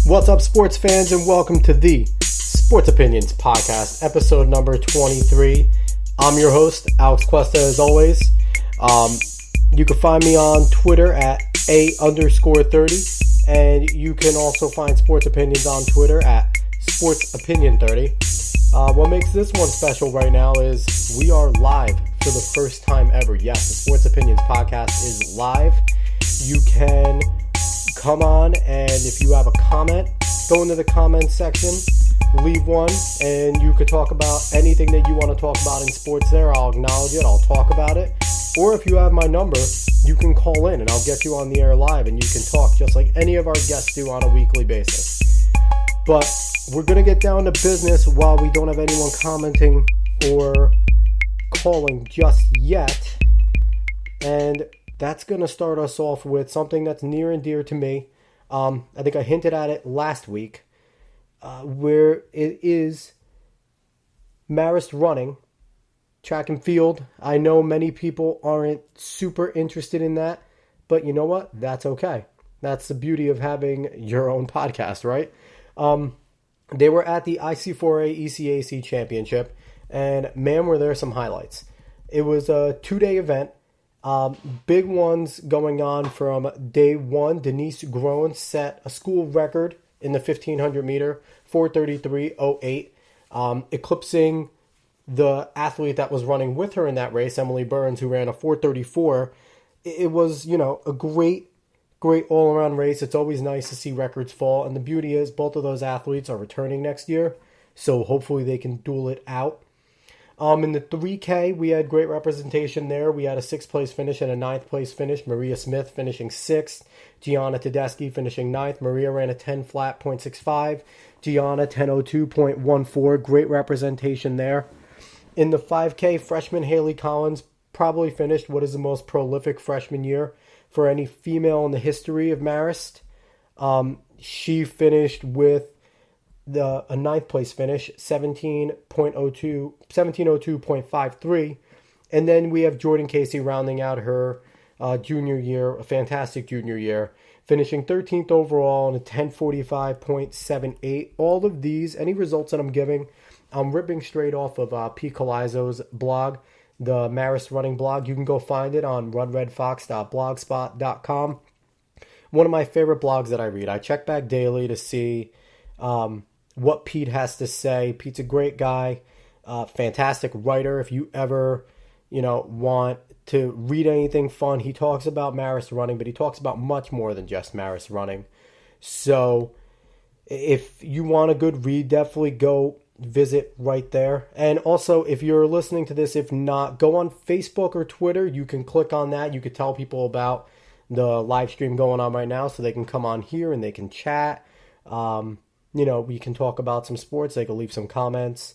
What's up, sports fans, and welcome to the Sports Opinions Podcast, episode number 23. I'm your host, Alex Cuesta, as always. You can find me on Twitter at A_30, and you can also find Sports Opinions on Twitter at SportsOpinion30. What makes this one special right now is we are live for the first time ever. Yes, the Sports Opinions Podcast is live. You can come on, and if you have a comment, go into the comments section, leave one, and you could talk about anything that you want to talk about in sports there. I'll acknowledge it, I'll talk about it. Or if you have my number, you can call in and I'll get you on the air live and you can talk just like any of our guests do on a weekly basis. But we're going to get down to business while we don't have anyone commenting or calling just yet. And that's going to start us off with something that's near and dear to me. I think I hinted at it last week, where it is Marist running, track and field. I know many people aren't super interested in that, but you know what? That's okay. That's the beauty of having your own podcast, right? They were at the IC4A ECAC Championship, and man, were there some highlights. It was a 2-day event. Big ones going on from day one. Denise Groen set a school record in the 1500 meter, 4:33.08, eclipsing the athlete that was running with her in that race, Emily Burns, who ran a 4:34. It was, a great all-around race. It's always nice to see records fall, and the beauty is both of those athletes are returning next year, so hopefully they can duel it out. In the 3K, we had great representation there. We had a 6th place finish and a 9th place finish. Maria Smith finishing 6th. Gianna Tedeschi finishing 9th. Maria ran a 10 flat .65. Gianna 10:02.14. Great representation there. In the 5K, freshman Haley Collins probably finished what is the most prolific freshman year for any female in the history of Marist. She finished with a 9th place finish, 17:02.53. And then we have Jordan Casey rounding out her junior year, a fantastic junior year, finishing 13th overall and a 10:45.78. All of these, any results that I'm giving, I'm ripping straight off of Pete Colizzo's blog, the Marist Running blog. You can go find it on runredfox.blogspot.com. One of my favorite blogs that I read. I check back daily to see what Pete has to say. Pete's a great guy, fantastic writer. If you ever, want to read anything fun, he talks about Marist running, but he talks about much more than just Marist running. So if you want a good read, definitely go visit right there. And also, if you're listening to this, if not, go on Facebook or Twitter. You can click on that. You could tell people about the live stream going on right now so they can come on here and they can chat. We can talk about some sports. They can leave some comments.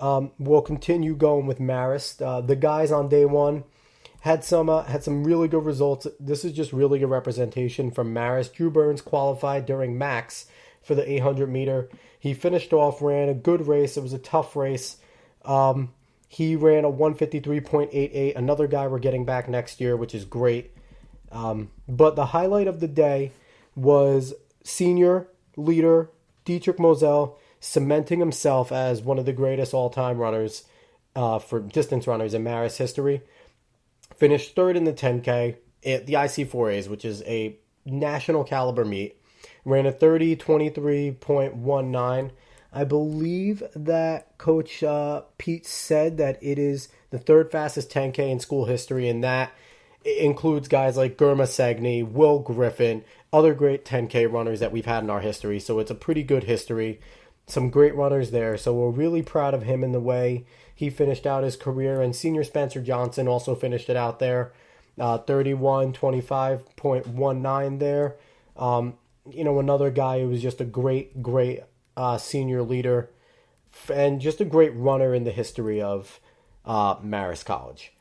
We'll continue going with Marist. The guys on day one had some really good results. This is just really good representation from Marist. Drew Burns qualified during Max for the 800 meter. He finished off, ran a good race. It was a tough race. He ran a 1:53.88. Another guy we're getting back next year, which is great. But the highlight of the day was senior leader Dietrich Moselle cementing himself as one of the greatest all-time runners for distance runners in Marist history. Finished third in the 10K at the IC4As, which is a national caliber meet. Ran a 30:23.19. I believe that Coach Pete said that it is the third fastest 10K in school history, and that includes guys like Gurma Segni, Will Griffin, other great 10K runners that we've had in our history. So it's a pretty good history. Some great runners there. So we're really proud of him in the way he finished out his career. And senior Spencer Johnson also finished it out there. 31:25.19 there. Another guy who was just a great senior leader and just a great runner in the history of Marist College.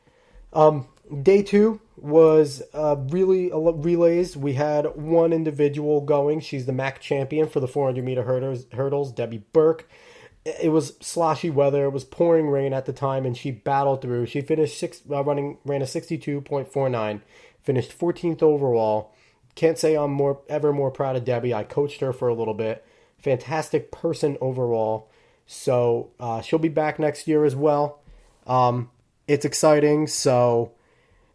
Day two was really relays. We had one individual going. She's the MAC champion for the 400-meter hurdles, Debbie Burke. It was sloshy weather. It was pouring rain at the time, and she battled through. She finished ran a 62.49, finished 14th overall. can't say I'm ever more proud of Debbie. I coached her for a little bit. Fantastic person overall. So she'll be back next year as well. It's exciting. So,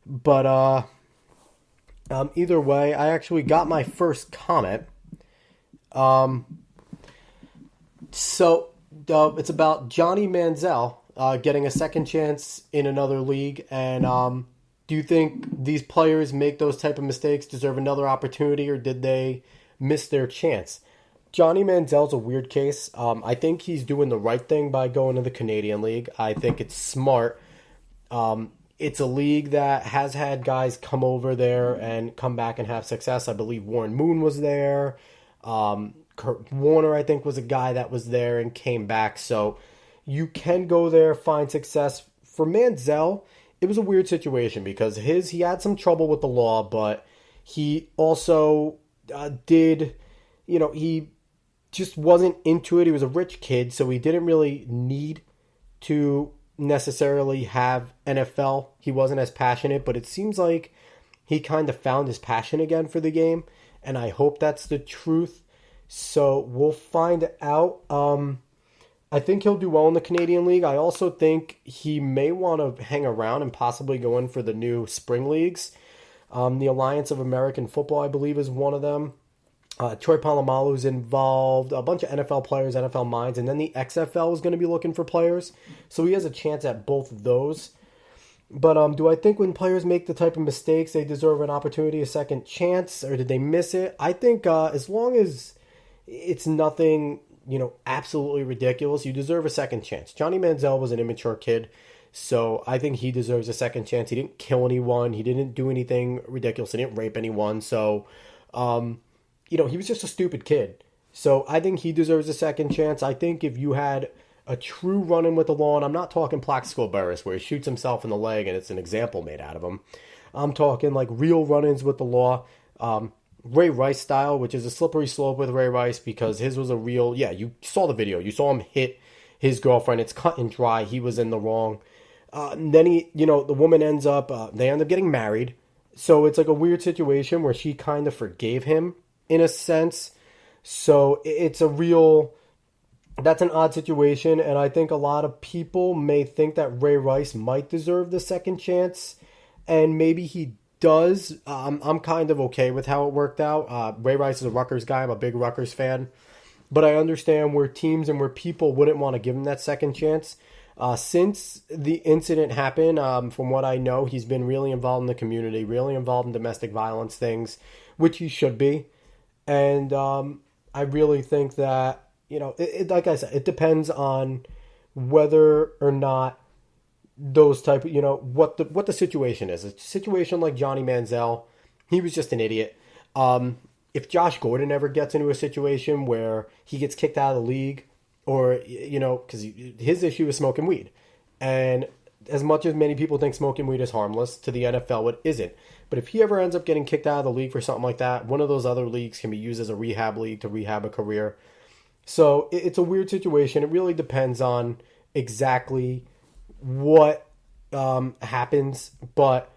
but either way, I actually got my first comment. So it's about Johnny Manziel getting a second chance in another league, and do you think these players make those type of mistakes deserve another opportunity, or did they miss their chance? Johnny Manziel's a weird case. I think he's doing the right thing by going to the Canadian League. I think it's smart. It's a league that has had guys come over there and come back and have success. I believe Warren Moon was there. Kurt Warner, I think, was a guy that was there and came back. So you can go there, find success. For Manziel, it was a weird situation because he had some trouble with the law, but he also he just wasn't into it. He was a rich kid, so he didn't really need to necessarily have NFL. He wasn't as passionate, but it seems like he kind of found his passion again for the game, and I hope that's the truth. So we'll find out. I think he'll do well in the Canadian League. I also think he may want to hang around and possibly go in for the new spring leagues. The Alliance of American Football, I believe, is one of them. Troy Polamalu's involved, a bunch of NFL players, NFL minds, and then the XFL is going to be looking for players. So he has a chance at both of those. But do I think when players make the type of mistakes, they deserve an opportunity, a second chance, or did they miss it? I think as long as it's nothing, absolutely ridiculous, you deserve a second chance. Johnny Manziel was an immature kid, so I think he deserves a second chance. He didn't kill anyone. He didn't do anything ridiculous. He didn't rape anyone. So, he was just a stupid kid. So I think he deserves a second chance. I think if you had a true run-in with the law, and I'm not talking Plaxico Burress where he shoots himself in the leg and it's an example made out of him. I'm talking like real run-ins with the law. Ray Rice style, which is a slippery slope with Ray Rice because his was a real, you saw the video. You saw him hit his girlfriend. It's cut and dry. He was in the wrong. Then the woman ends up, they end up getting married. So it's like a weird situation where she kind of forgave him in a sense. So it's that's an odd situation. And I think a lot of people may think that Ray Rice might deserve the second chance. And maybe he does. I'm kind of okay with how it worked out. Ray Rice is a Rutgers guy. I'm a big Rutgers fan. But I understand where teams and where people wouldn't want to give him that second chance. Since the incident happened, from what I know, he's been really involved in the community, really involved in domestic violence things, which he should be. And I really think that, like I said, it depends on whether or not those type of, what the situation is. A situation like Johnny Manziel, he was just an idiot. If Josh Gordon ever gets into a situation where he gets kicked out of the league, or, because his issue is smoking weed. And as much as many people think smoking weed is harmless, to the NFL it isn't. But if he ever ends up getting kicked out of the league for something like that, one of those other leagues can be used as a rehab league to rehab a career. So it's a weird situation. It really depends on exactly what happens. But,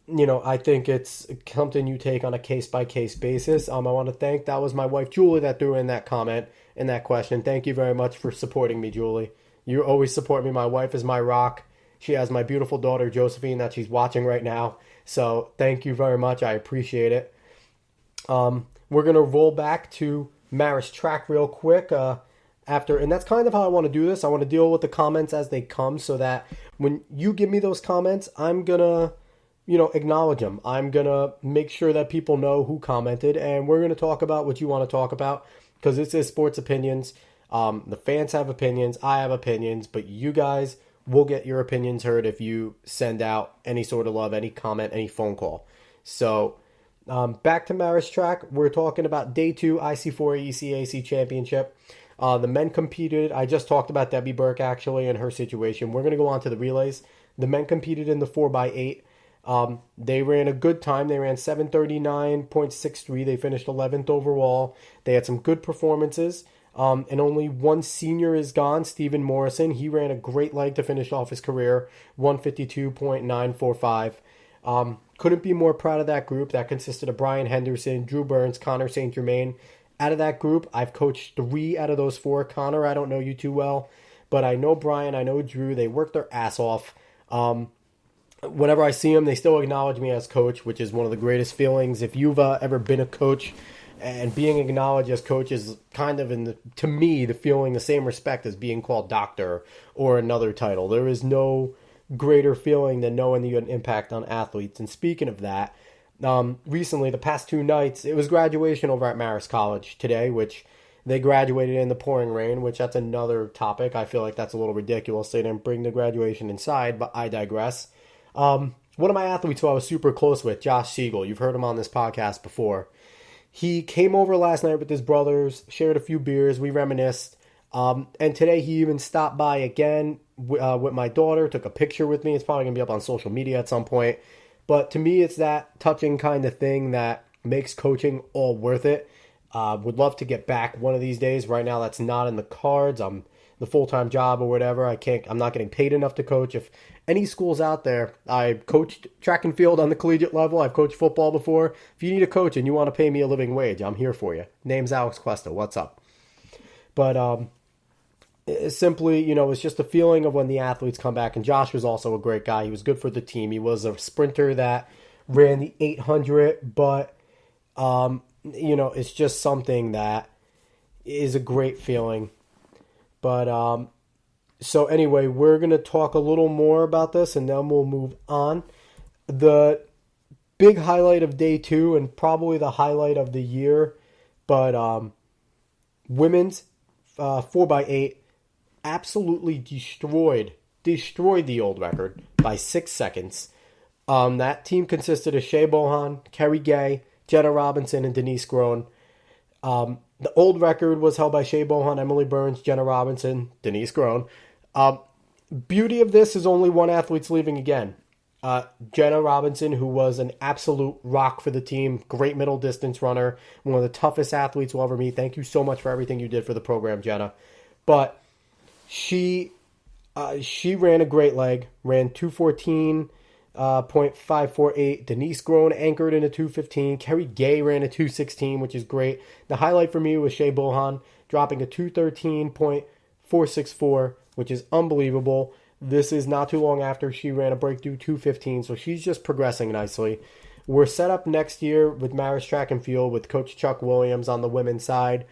I think it's something you take on a case-by-case basis. I want to thank, that was my wife, Julie, that threw in that comment and that question. Thank you very much for supporting me, Julie. You always support me. My wife is my rock. She has my beautiful daughter, Josephine, that she's watching right now. So thank you very much. I appreciate it. We're going to roll back to Maris Track real quick after, and that's kind of how I want to do this. I want to deal with the comments as they come so that when you give me those comments, I'm going to, acknowledge them. I'm going to make sure that people know who commented, and we're going to talk about what you want to talk about because this is sports opinions. The fans have opinions. I have opinions, but you guys will get your opinions heard if you send out any sort of love, any comment, any phone call. So back to Maris Track. We're talking about Day 2 IC4 ECAC Championship. The men competed. I just talked about Debbie Burke, actually, and her situation. We're going to go on to the relays. The men competed in the 4x8. They ran a good time. They ran 7:39.63. They finished 11th overall. They had some good performances. And only one senior is gone, Stephen Morrison. He ran a great leg to finish off his career, 152.945. Couldn't be more proud of that group. That consisted of Brian Henderson, Drew Burns, Connor St. Germain. Out of that group, I've coached 3 out of those 4. Connor, I don't know you too well, but I know Brian, I know Drew. They work their ass off. Whenever I see them, they still acknowledge me as coach, which is one of the greatest feelings. If you've ever been a coach, and being acknowledged as coach is kind of, to me, the feeling the same respect as being called doctor or another title. There is no greater feeling than knowing that you had an impact on athletes. And speaking of that, recently, the past 2 nights, it was graduation over at Marist College today, which they graduated in the pouring rain, which that's another topic. I feel like that's a little ridiculous. They didn't bring the graduation inside, but I digress. One of my athletes who I was super close with, Josh Siegel, you've heard him on this podcast before. He came over last night with his brothers, shared a few beers, we reminisced, and today he even stopped by again with my daughter, took a picture with me. It's probably going to be up on social media at some point. But to me, it's that touching kind of thing that makes coaching all worth it. Would love to get back one of these days. Right now, that's not in the cards. I'm the full-time job or whatever. I'm not getting paid enough to coach. If any schools out there, I coached track and field on the collegiate level. I've coached football before. If you need a coach and you want to pay me a living wage, I'm here for you. Name's Alex Cuesta. What's up? But it's simply, it's just a feeling of when the athletes come back. And Josh was also a great guy. He was good for the team. He was a sprinter that ran the 800, but, it's just something that is a great feeling. But, so anyway, we're going to talk a little more about this and then we'll move on. The big highlight of day 2 and probably the highlight of the year, but women's 4x8 absolutely destroyed the old record by 6 seconds. That team consisted of Shea Bohan, Kerry Gay, Jenna Robinson, and Denise Groen. The old record was held by Shea Bohan, Emily Burns, Jenna Robinson, Denise Groen. Beauty of this is only one athlete's leaving again. Jenna Robinson, who was an absolute rock for the team, great middle distance runner, one of the toughest athletes we'll ever meet. Thank you so much for everything you did for the program, Jenna. But she ran a great leg, ran 2:14.548. Denise Groen anchored in a 2:15. Kerry Gay ran a 2:16, which is great. The highlight for me was Shea Bohan dropping a 2:13.464, which is unbelievable. This is not too long after she ran a breakthrough 2:15, so she's just progressing nicely. We're set up next year with Marist Track and Field with Coach Chuck Williams on the women's side.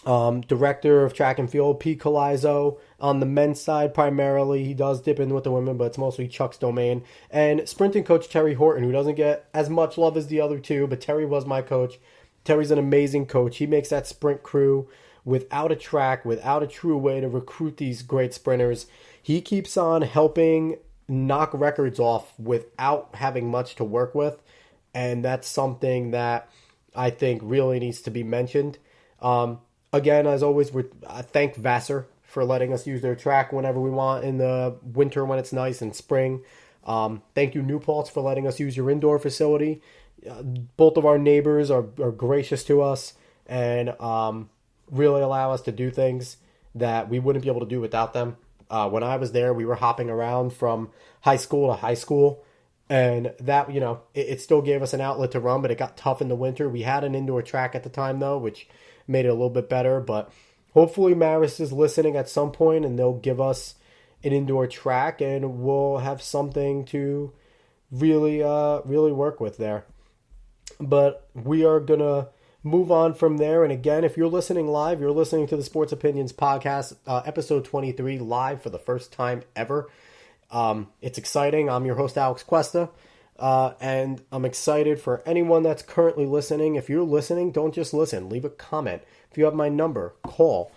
Director of Track and Field, Pete Colazo. On the men's side, primarily, he does dip in with the women, but it's mostly Chuck's domain. And sprinting coach Terry Horton, who doesn't get as much love as the other two, but Terry was my coach. Terry's an amazing coach. He makes that sprint crew without a track, without a true way to recruit these great sprinters. He keeps on helping knock records off without having much to work with. And that's something that I think really needs to be mentioned. Again, as always, I thank Vassar for letting us use their track whenever we want in the winter when it's nice and spring. Thank you, New Paltz, for letting us use your indoor facility. Both of our neighbors are gracious to us and really allow us to do things that we wouldn't be able to do without them. When I was there, we were hopping around from high school to high school. And that, it still gave us an outlet to run, but it got tough in the winter. We had an indoor track at the time, though, which made it a little bit better. But hopefully Marist is listening at some point and they'll give us an indoor track and we'll have something to really work with there. But we are going to move on from there. And again, if you're listening live, you're listening to the Sports Opinions Podcast, episode 23, live for the first time ever. It's exciting. I'm your host, Alex Cuesta, and I'm excited for anyone that's currently listening. If you're listening, don't just listen. Leave a comment. If you have my number, call.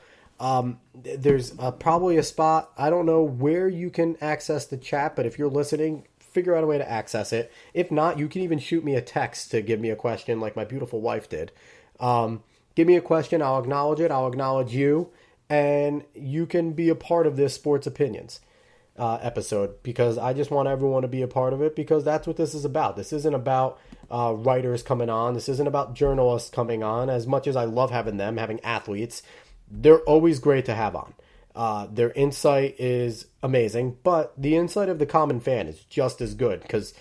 There's probably a spot. I don't know where you can access the chat, but if you're listening, figure out a way to access it. If not, you can even shoot me a text to give me a question like my beautiful wife did. Give me a question. I'll acknowledge it. I'll acknowledge you. And you can be a part of this Sports Opinions episode because I just want everyone to be a part of it because that's what this is about. This isn't about writers coming on. This isn't about journalists coming on. As much as I love having them, having athletes, they're always great to have on. Their insight is amazing, but the insight of the common fan is just as good because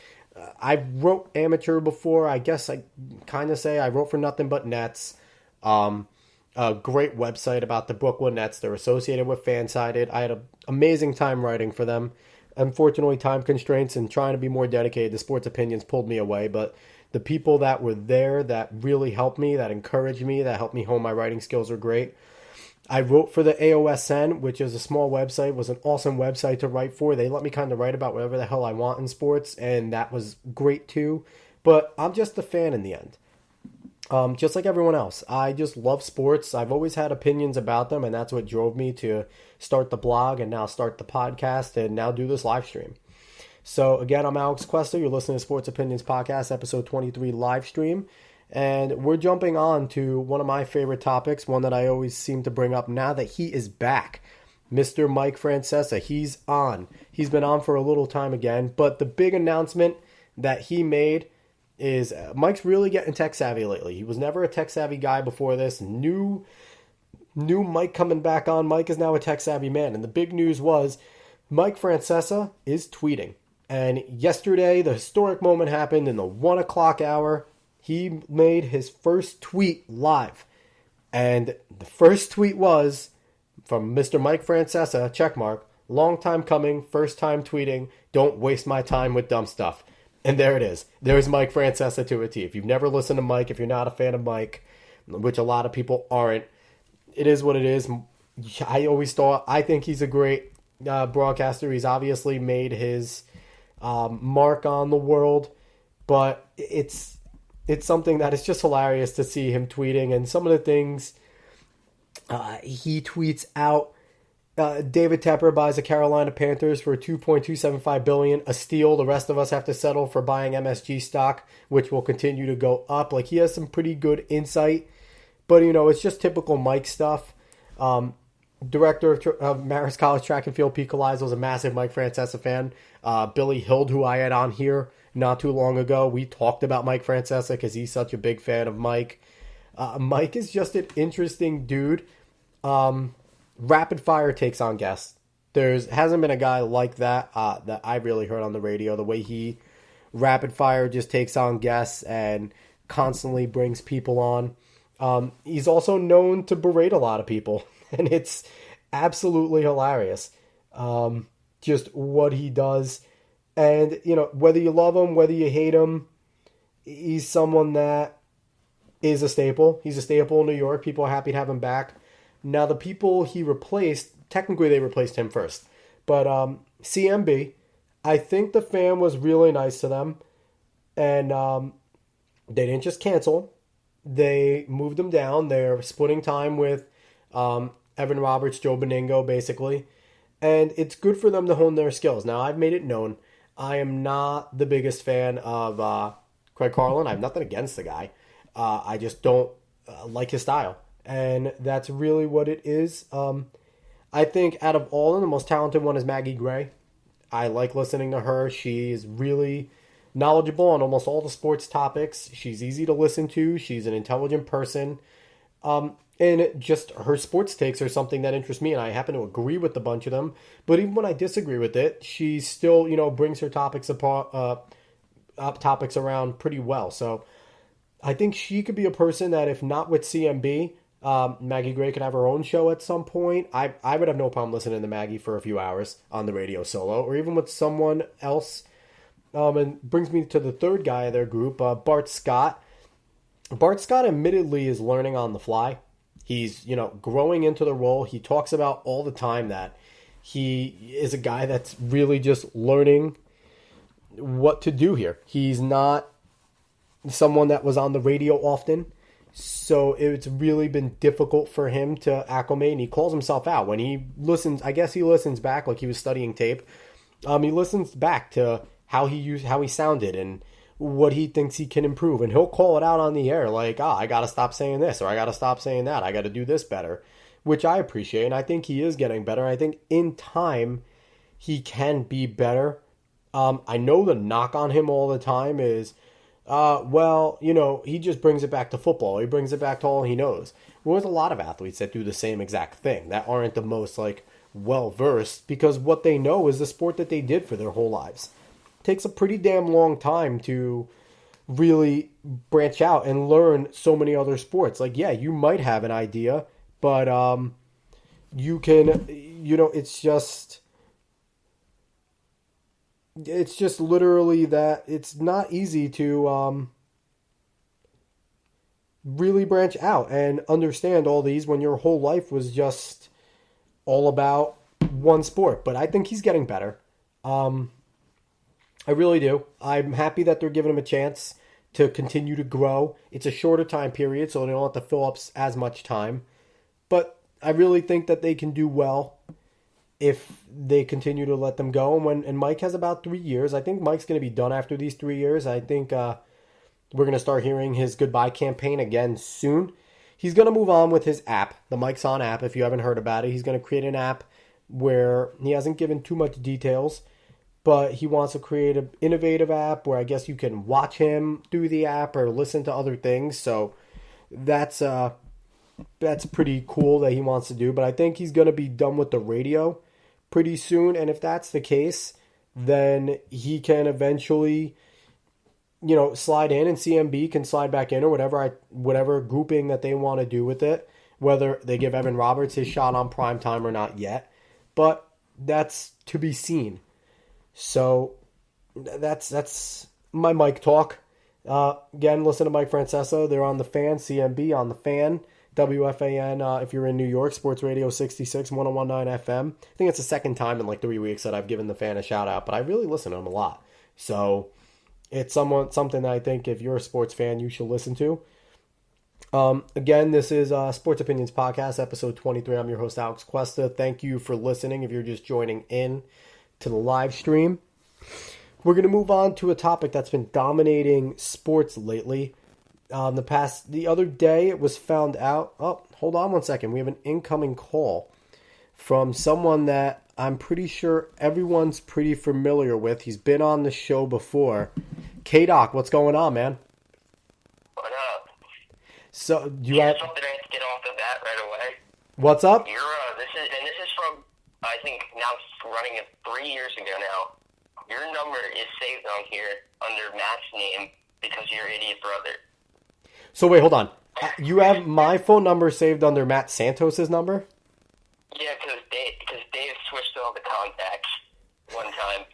I wrote amateur before. I guess I kind of say I wrote for Nothing But Nets. A great website about the Brooklyn Nets. They're associated with Fansided. I had an amazing time writing for them. Unfortunately, time constraints and trying to be more dedicated to sports opinions pulled me away. But the people that were there that really helped me, that encouraged me, that helped me hone my writing skills were great. I wrote for the AOSN, which is a small website, was an awesome website to write for. They let me kind of write about whatever the hell I want in sports, and that was great too. But I'm just a fan in the end. Just like everyone else. I just love sports. I've always had opinions about them, and that's what drove me to start the blog and now start the podcast and now do this live stream. So again, I'm Alex Questa. You're listening to Sports Opinions Podcast, episode 23 live stream. And we're jumping on to one of my favorite topics, one that I always seem to bring up now that he is back. Mr. Mike Francesa, he's on. He's been on for a little time again, but the big announcement that he made is Mike's really getting tech savvy lately. He was never a tech savvy guy before this. New Mike coming back on. Mike is now a tech savvy man. And the big news was Mike Francesa is tweeting. And yesterday, the historic moment happened in the 1 o'clock hour. He made his first tweet live. And the first tweet was from Mr. Mike Francesa, checkmark, long time coming, first time tweeting, don't waste my time with dumb stuff. And there it is. There's Mike Francesa to a T. If you've never listened to Mike, if you're not a fan of Mike, which a lot of people aren't, it is what it is. I think he's a great broadcaster. He's obviously made his mark on the world, but it's something that is just hilarious to see him tweeting, and some of the things he tweets out. David Tepper buys the Carolina Panthers for $2.275 billion, a steal. The rest of us have to settle for buying MSG stock, which will continue to go up. Like, he has some pretty good insight, but it's just typical Mike stuff. Director of Marist College Track and Field, Pete Colizzo, is a massive Mike Francesa fan. Billy Hild, who I had on here not too long ago, we talked about Mike Francesa because he's such a big fan of Mike. Mike is just an interesting dude. Rapid fire takes on guests. Hasn't been a guy like that that I really heard on the radio. The way he rapid fire just takes on guests and constantly brings people on. He's also known to berate a lot of people, and it's absolutely hilarious. Just what he does. And, whether you love him, whether you hate him, he's someone that is a staple. He's a staple in New York. People are happy to have him back. Now, the people he replaced, technically they replaced him first. But CMB, I think the fan was really nice to them. And they didn't just cancel. They moved him down. They're splitting time with Evan Roberts, Joe Beningo, basically. And it's good for them to hone their skills. Now, I've made it known I am not the biggest fan of Craig Carlin. I have nothing against the guy. I just don't like his style. And that's really what it is. I think out of all of them, the most talented one is Maggie Gray. I like listening to her. She is really knowledgeable on almost all the sports topics. She's easy to listen to. She's an intelligent person. And just her sports takes are something that interests me, and I happen to agree with a bunch of them. But even when I disagree with it, she still, brings her topics around pretty well. So I think she could be a person that, if not with CMB, Maggie Gray could have her own show at some point. I would have no problem listening to Maggie for a few hours on the radio solo, or even with someone else. And brings me to the third guy of their group, Bart Scott. Bart Scott admittedly is learning on the fly. He's, growing into the role. He talks about all the time that he is a guy that's really just learning what to do here. He's not someone that was on the radio often, so it's really been difficult for him to acclimate, and he calls himself out. When he listens, I guess he listens back like he was studying tape. He listens back to how he sounded and what he thinks he can improve, and he'll call it out on the air like, I got to stop saying this, or I got to stop saying that, I got to do this better, which I appreciate, and I think he is getting better. I think in time he can be better. I know the knock on him all the time is, he just brings it back to football. He brings it back to all he knows. Well, there's a lot of athletes that do the same exact thing, that aren't the most, well-versed, because what they know is the sport that they did for their whole lives. takes a pretty damn long time to really branch out and learn so many other sports. Like, yeah, you might have an idea, but you can, it's just literally that it's not easy to really branch out and understand all these when your whole life was just all about one sport. But I think he's getting better. I really do. I'm happy that they're giving him a chance to continue to grow. It's a shorter time period, so they don't have to fill up as much time. But I really think that they can do well if they continue to let them go. And Mike has about 3 years. I think Mike's going to be done after these 3 years. I think we're going to start hearing his goodbye campaign again soon. He's going to move on with his app, the Mike's On app, if you haven't heard about it. He's going to create an app where he hasn't given too much details, but he wants to create an innovative app where I guess you can watch him through the app or listen to other things. So that's pretty cool that he wants to do. But I think he's going to be done with the radio pretty soon. And if that's the case, then he can eventually, slide in, and CMB can slide back in, or whatever grouping that they want to do with it. Whether they give Evan Roberts his shot on prime time or not yet. But that's to be seen. So that's my Mike talk. Again, listen to Mike Francesa. They're on the Fan, CMB on the Fan, WFAN. If you're in New York, Sports Radio 66, 101.9 FM. I think it's the second time in like 3 weeks that I've given the Fan a shout out, but I really listen to them a lot. So it's something that I think if you're a sports fan, you should listen to. Again, this is Sports Opinions Podcast, episode 23. I'm your host, Alex Cuesta. Thank you for listening. If you're just joining in to the live stream, we're going to move on to a topic that's been dominating sports lately. The other day, it was found out. Oh, hold on one second. We have an incoming call from someone that I'm pretty sure everyone's pretty familiar with. He's been on the show before. K-Doc, what's going on, man? What up? So you have have something I have to get off of that right away. What's up? This is from, I think now running it 3 years ago now. Your number is saved on here under Matt's name because of your idiot brother. So wait, hold on. You have my phone number saved under Matt Santos's number? Yeah, because Dave switched all the contacts one time,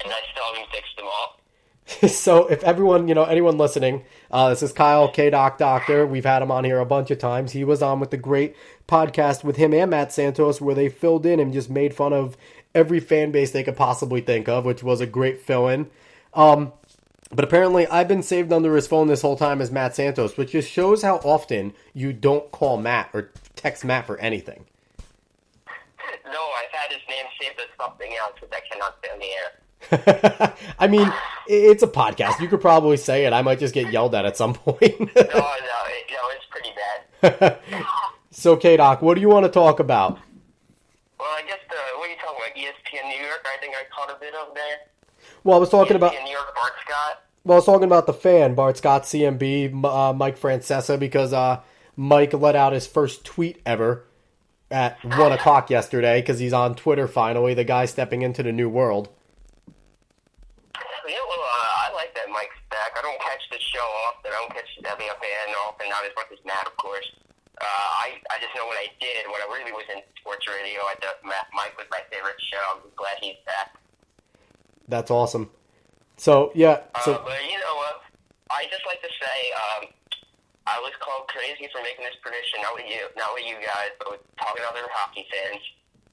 and I still haven't fixed them all. So if anyone listening, this is Kyle K-Doc Doctor. We've had him on here a bunch of times. He was on with the great podcast with him and Matt Santos where they filled in and just made fun of every fan base they could possibly think of, which was a great fill-in. But apparently I've been saved under his phone this whole time as Matt Santos, which just shows how often you don't call Matt or text Matt for anything. No, I've had his name saved as something else because I cannot stay on the air. I mean, it's a podcast. You could probably say it. I might just get yelled at some point. No, it's pretty bad. So, K-Doc, what do you want to talk about? Well, I guess what are you talking about? ESPN New York? I think I caught a bit of there. Well, I was talking about ESPN New York, Bart Scott. Well, I was talking about the Fan, Bart Scott, CMB, Mike Francesa, because Mike let out his first tweet ever at 1 o'clock yesterday because he's on Twitter finally, the guy stepping into the new world. Yeah, well, I like that Mike's back. I don't catch the show often. I don't catch WFAN often, not as much as Matt, of course. I just know when I really was in sports radio, Mike was my favorite show. I'm glad he's back. That's awesome. So, yeah. But you know what? I just like to say, I was called crazy for making this prediction, not with you guys, but with talking to other hockey fans.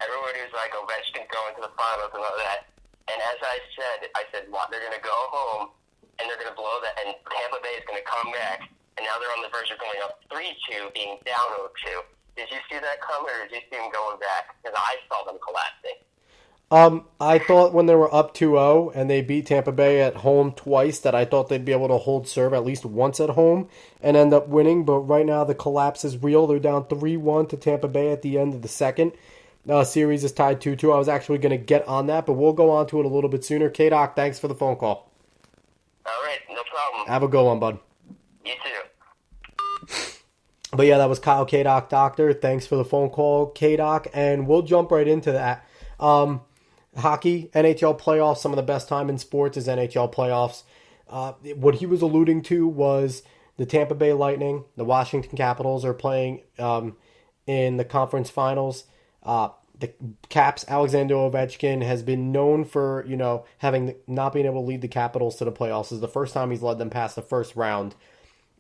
Everybody was like, Ovechkin going to the finals and all that. And as I said, what, they're going to go home, and they're going to blow that, and Tampa Bay is going to come back, and now they're on the verge of going up 3-2, being down 0-2. Did you see that coming, or did you see them going back? Because I saw them collapsing. I thought when they were up 2-0 and they beat Tampa Bay at home twice that I thought they'd be able to hold serve at least once at home and end up winning. But right now the collapse is real. They're down 3-1 to Tampa Bay at the end of the second. Series is tied 2-2. I was actually going to get on that, but we'll go on to it a little bit sooner. K-Doc, thanks for the phone call. All right, no problem. Have a good one, bud. You too. But yeah, that was Kyle K-Doc Doctor. Thanks for the phone call, K-Doc, and we'll jump right into that. hockey, NHL playoffs, some of the best time in sports is NHL playoffs. What he was alluding to was the Tampa Bay Lightning, the Washington Capitals are playing in the conference finals. The Caps, Alexander Ovechkin, has been known for, having not being able to lead the Capitals to the playoffs. This is the first time he's led them past the first round.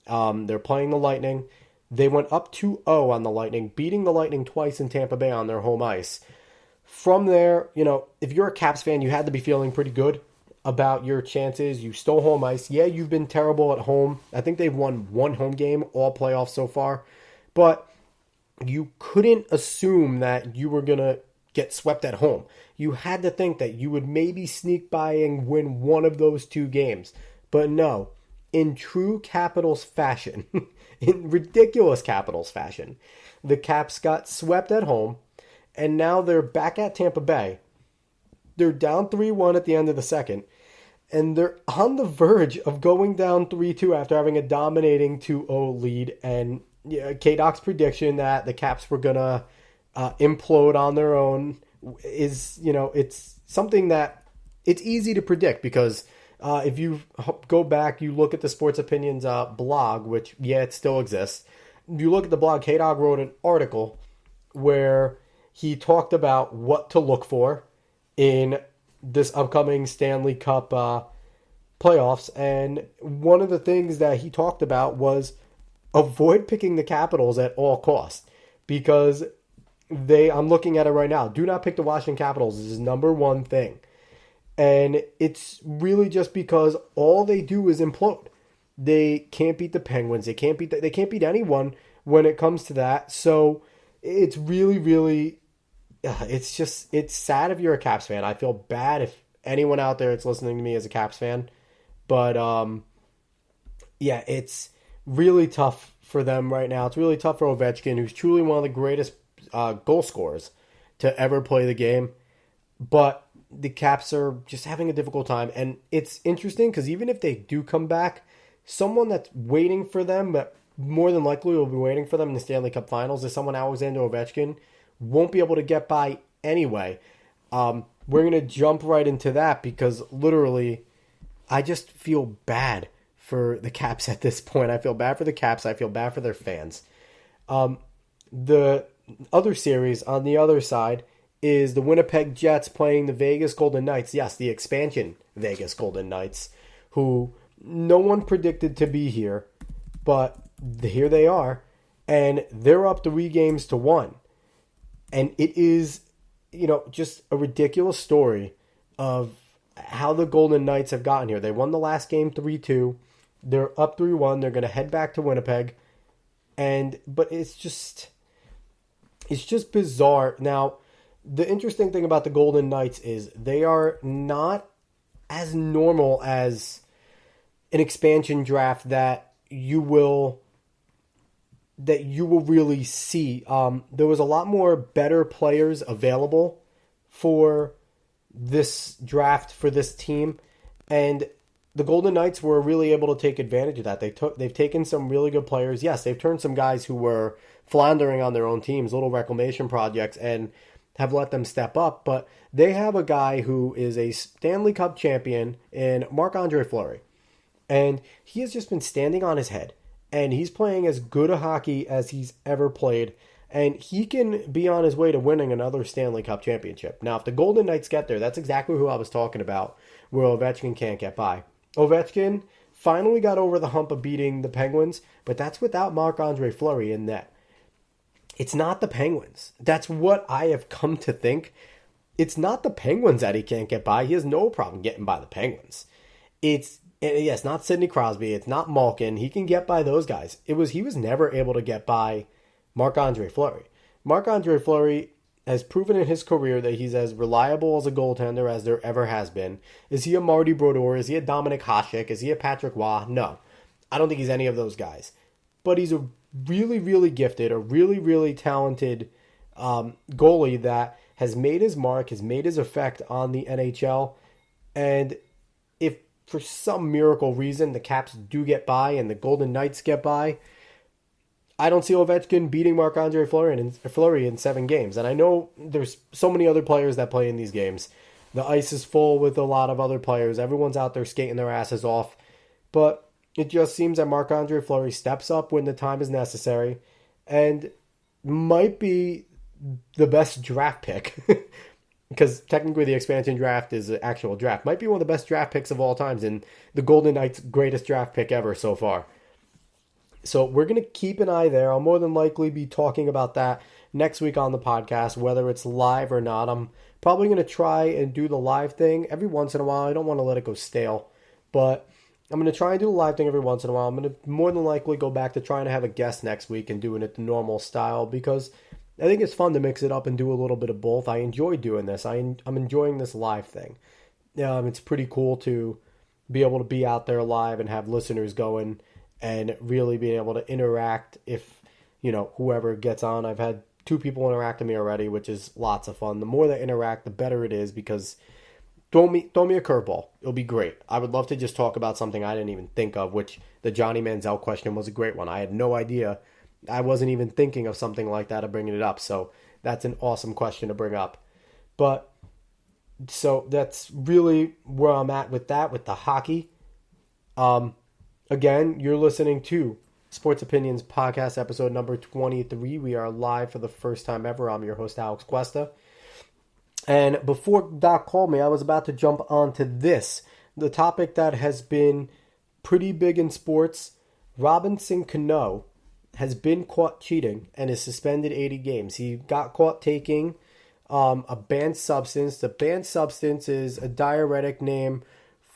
They're playing the Lightning. They went up 2-0 on the Lightning, beating the Lightning twice in Tampa Bay on their home ice. From there, if you're a Caps fan, you had to be feeling pretty good about your chances. You stole home ice. Yeah, you've been terrible at home. I think they've won one home game all playoffs so far. But you couldn't assume that you were going to get swept at home. You had to think that you would maybe sneak by and win one of those two games. But no, in true Capitals fashion, in ridiculous Capitals fashion, the Caps got swept at home, and now they're back at Tampa Bay. They're down 3-1 at the end of the second, and they're on the verge of going down 3-2 after having a dominating 2-0 lead. And K-Doc's prediction that the Caps were going to implode on their own is, it's something that it's easy to predict because if you go back, you look at the Sports Opinions blog, which, it still exists. You look at the blog, K-Doc wrote an article where he talked about what to look for in this upcoming Stanley Cup playoffs. And one of the things that he talked about was avoid picking the Capitals at all costs because I'm looking at it right now. Do not pick the Washington Capitals. This is number one thing. And it's really just because all they do is implode. They can't beat the Penguins. They can't beat anyone when it comes to that. So it's really, really, it's sad if you're a Caps fan. I feel bad if anyone out there that's listening to me is a Caps fan. But it's really tough for them right now. It's really tough for Ovechkin, who's truly one of the greatest goal scorers to ever play the game. But the Caps are just having a difficult time. And it's interesting because even if they do come back, someone that's waiting for them, but more than likely will be waiting for them in the Stanley Cup Finals, is someone Alexander Ovechkin won't be able to get by anyway. We're going to jump right into that because literally I just feel bad for the Caps at this point. I feel bad for the Caps. I feel bad for their fans. The other series on the other side is the Winnipeg Jets playing the Vegas Golden Knights. Yes, the expansion Vegas Golden Knights, who no one predicted to be here, but here they are, and they're up 3-1. And it is, just a ridiculous story of how the Golden Knights have gotten here. They won the last game 3-2. They're up 3-1. They're going to head back to Winnipeg. But it's just bizarre. Now, the interesting thing about the Golden Knights is they are not as normal as an expansion draft that you will really see. There was a lot more better players available for this draft for this team, and the Golden Knights were really able to take advantage of that. They've taken some really good players. Yes, they've turned some guys who were floundering on their own teams, little reclamation projects, and have let them step up. But they have a guy who is a Stanley Cup champion in Marc-Andre Fleury. And he has just been standing on his head. And he's playing as good a hockey as he's ever played. And he can be on his way to winning another Stanley Cup championship. Now, if the Golden Knights get there, that's exactly who I was talking about, where Ovechkin can't get by. Ovechkin finally got over the hump of beating the Penguins, but that's without Marc-Andre Fleury in net. It's not the Penguins. That's what I have come to think. It's not the Penguins that he can't get by. He has no problem getting by the Penguins. It's not Sidney Crosby. It's not Malkin. He can get by those guys. He was never able to get by Marc-Andre Fleury. Marc-Andre Fleury has proven in his career that he's as reliable as a goaltender as there ever has been. Is he a Marty Brodeur? Is he a Dominik Hasek? Is he a Patrick Waugh? No. I don't think he's any of those guys. But he's a really, really gifted, a really, really talented goalie that has made his mark, has made his effect on the NHL. And if for some miracle reason the Caps do get by and the Golden Knights get by, I don't see Ovechkin beating Marc-Andre Fleury in 7 games. And I know there's so many other players that play in these games. The ice is full with a lot of other players. Everyone's out there skating their asses off. But it just seems that Marc-Andre Fleury steps up when the time is necessary and might be the best draft pick. Because technically the expansion draft is an actual draft. Might be one of the best draft picks of all times and the Golden Knights' greatest draft pick ever so far. So we're going to keep an eye there. I'll more than likely be talking about that next week on the podcast, whether it's live or not. I'm probably going to try and do the live thing every once in a while. I don't want to let it go stale, but I'm going to try and do the live thing every once in a while. I'm going to more than likely go back to trying to have a guest next week and doing it the normal style because I think it's fun to mix it up and do a little bit of both. I enjoy doing this. I'm enjoying this live thing. It's pretty cool to be able to be out there live and have listeners going and really being able to interact if, whoever gets on. I've had 2 people interact with me already, which is lots of fun. The more they interact, the better it is because throw me a curveball. It'll be great. I would love to just talk about something I didn't even think of, which the Johnny Manziel question was a great one. I had no idea. I wasn't even thinking of something like that of bringing it up. So that's an awesome question to bring up. But so that's really where I'm at with that, with the hockey. Again, you're listening to Sports Opinions Podcast, episode number 23. We are live for the first time ever. I'm your host, Alex Cuesta. And before Doc called me, I was about to jump onto this, the topic that has been pretty big in sports. Robinson Cano has been caught cheating and is suspended 80 games. He got caught taking a banned substance. The banned substance is a diuretic named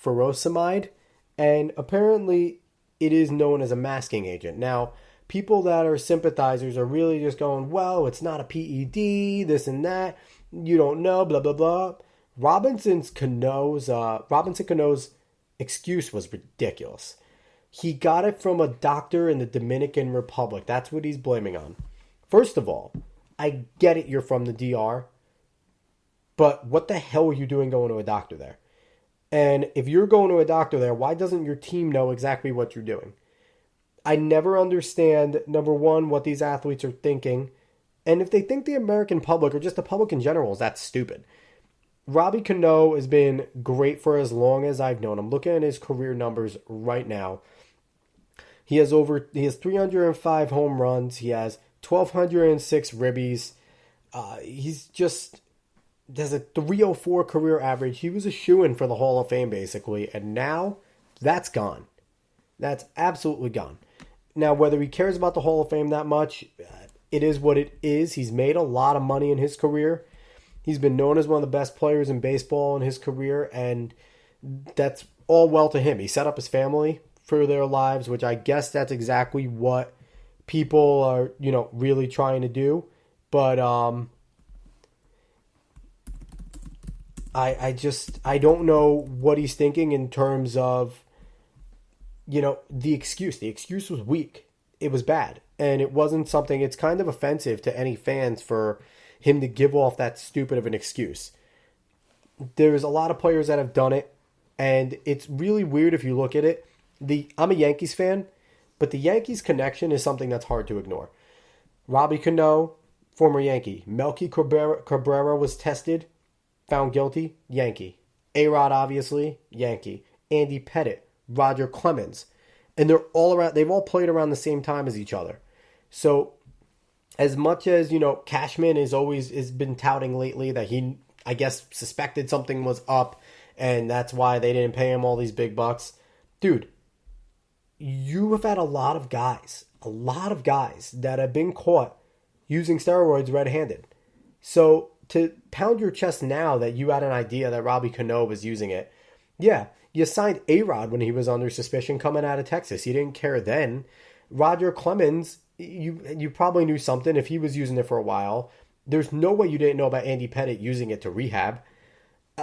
furosemide, and apparently it is known as a masking agent. Now, people that are sympathizers are really just going, well, it's not a PED, this and that. You don't know, blah, blah, blah. Robinson Cano's excuse was ridiculous. He got it from a doctor in the Dominican Republic. That's what he's blaming on. First of all, I get it, you're from the DR, but what the hell are you doing going to a doctor there? And if you're going to a doctor there, why doesn't your team know exactly what you're doing? I never understand, number one, what these athletes are thinking. And if they think the American public, or just the public in general, is that stupid. Robbie Cano has been great for as long as I've known him. Looking at his career numbers right now. He has 305 home runs. He has 1,206 ribbies. He's just has a 304 career average. He was a shoo-in for the Hall of Fame, basically. And now, that's gone. That's absolutely gone. Now, whether he cares about the Hall of Fame that much, it is what it is. He's made a lot of money in his career. He's been known as one of the best players in baseball in his career, and that's all well to him. He set up his family for their lives, which I guess that's exactly what people are, really trying to do. But I don't know what he's thinking in terms of, the excuse. The excuse was weak. It was bad. And it wasn't something, it's kind of offensive to any fans for him to give off that stupid of an excuse. There's a lot of players that have done it, and it's really weird if you look at it. I'm a Yankees fan, but the Yankees connection is something that's hard to ignore. Robbie Cano, former Yankee. Melky Cabrera was tested, found guilty, Yankee. A-Rod, obviously, Yankee. Andy Pettitte, Roger Clemens. And they've all played around the same time as each other. So, as much as, Cashman has been touting lately that he, I guess, suspected something was up, and that's why they didn't pay him all these big bucks. Dude, you have had a lot of guys that have been caught using steroids red-handed. So, to pound your chest now that you had an idea that Robbie Cano was using it, yeah, you signed A-Rod when he was under suspicion coming out of Texas. You didn't care then. Roger Clemens, you probably knew something if he was using it for a while. There's no way you didn't know about Andy Pettitte using it to rehab.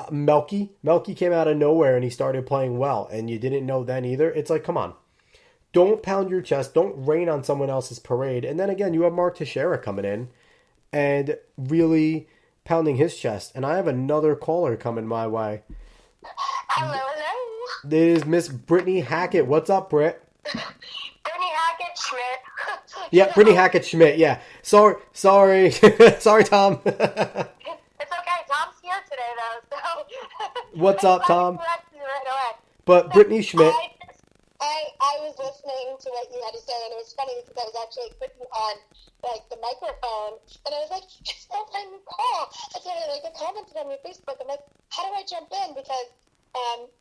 Melky came out of nowhere and he started playing well, and you didn't know then either. It's like, come on. Don't pound your chest. Don't rain on someone else's parade. And then again, you have Mark Teixeira coming in and really pounding his chest. And I have another caller coming my way. Hello. It is Miss Brittany Hackett. What's up, Britt? Brittany Hackett Schmidt. Yeah, Brittany Hackett Schmidt. Yeah. Sorry, Tom. It's okay. Tom's here today, though. So What's up, I Tom? correct you right away. But So Brittany Schmidt, I was listening to what you had to say, and it was funny because I was actually putting on like the microphone, and I was like, "It's not my new call." I said, like, I commented on your Facebook. I'm like, "How do I jump in?" Because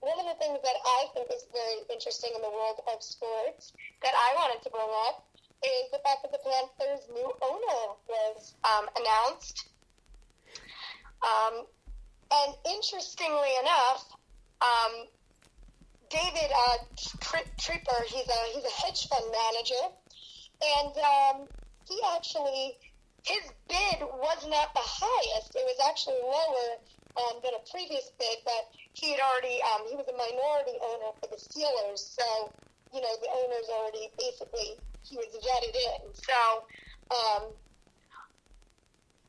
one of the things that I think is very interesting in the world of sports that I wanted to bring up is the fact that the Panthers' new owner was announced. And interestingly enough, David Trieper, he's a hedge fund manager, and he actually, his bid was not the highest. It was actually lower than a previous bid, but he had already, he was a minority owner for the Steelers, so, you know, the owner's already basically, he was vetted in. So,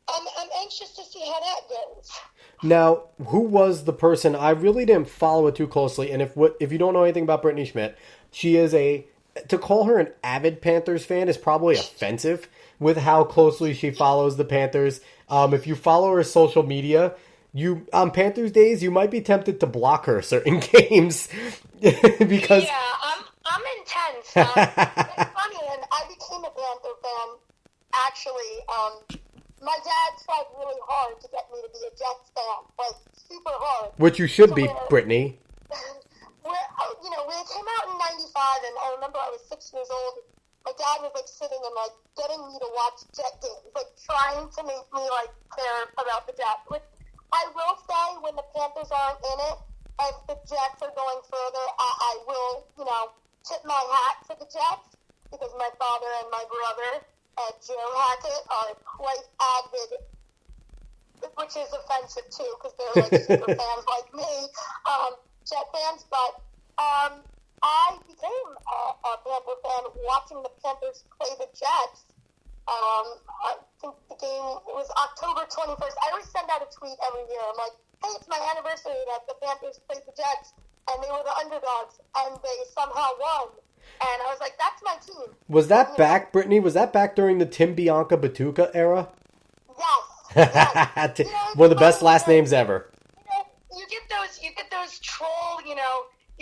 I'm anxious to see how that goes. now, who was the person? I really didn't follow it too closely, and if you don't know anything about Brittany Schmidt, she is to call her an avid Panthers fan is probably offensive with how closely she follows the Panthers. If you follow her social media, you on Panthers days, you might be tempted to block her certain games because Yeah, I'm intense. It's funny, and I became a Panther fan, actually. My dad tried really hard to get me to be a Jets fan, like super hard. which you should To be, where, Brittany. you know, when it came out in '95, and I remember I was 6 years old. My dad was like sitting and like getting me to watch Jet games, like trying to make me like care about the Jets. Which I will say, when the Panthers aren't in it, if the Jets are going further, I will, you know, tip my hat to the Jets because my father and my brother. Joe Hackett are quite avid, which is offensive too, because they're like super fans like me, Jet fans. But I became a Panther fan watching the Panthers play the Jets. I think the game was October 21st. I always send out a tweet every year. I'm like, hey, it's my anniversary that the Panthers played the Jets, and they were the underdogs, and they somehow won. And I was like, that's my team. Was that back, Brittany? Was that back during the Tim Bianca Batuka era? Yes. One of the best last names ever. You get those troll, you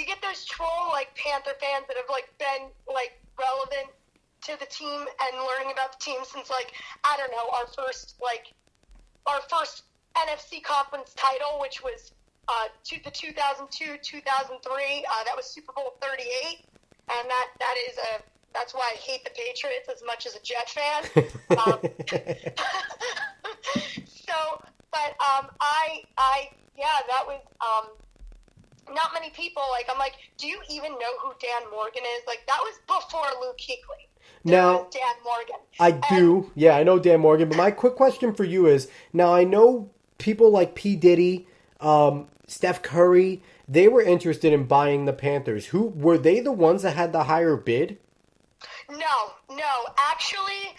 get those troll like Panther fans that have like been like relevant to the team and learning about the team since like, I don't know, our first NFC conference title, which was the 2002-2003. That was Super Bowl 38. And that's why I hate the Patriots as much as a Jet fan. That was, not many people, like, I'm like, do you even know who Dan Morgan is? Like, that was before Luke Kuechly. Now, Dan Morgan. I do. Yeah, I know Dan Morgan. But my quick question for you is, now I know people like P. Diddy, Steph Curry, they were interested in buying the Panthers. Who were they the ones that had the higher bid? No. Actually,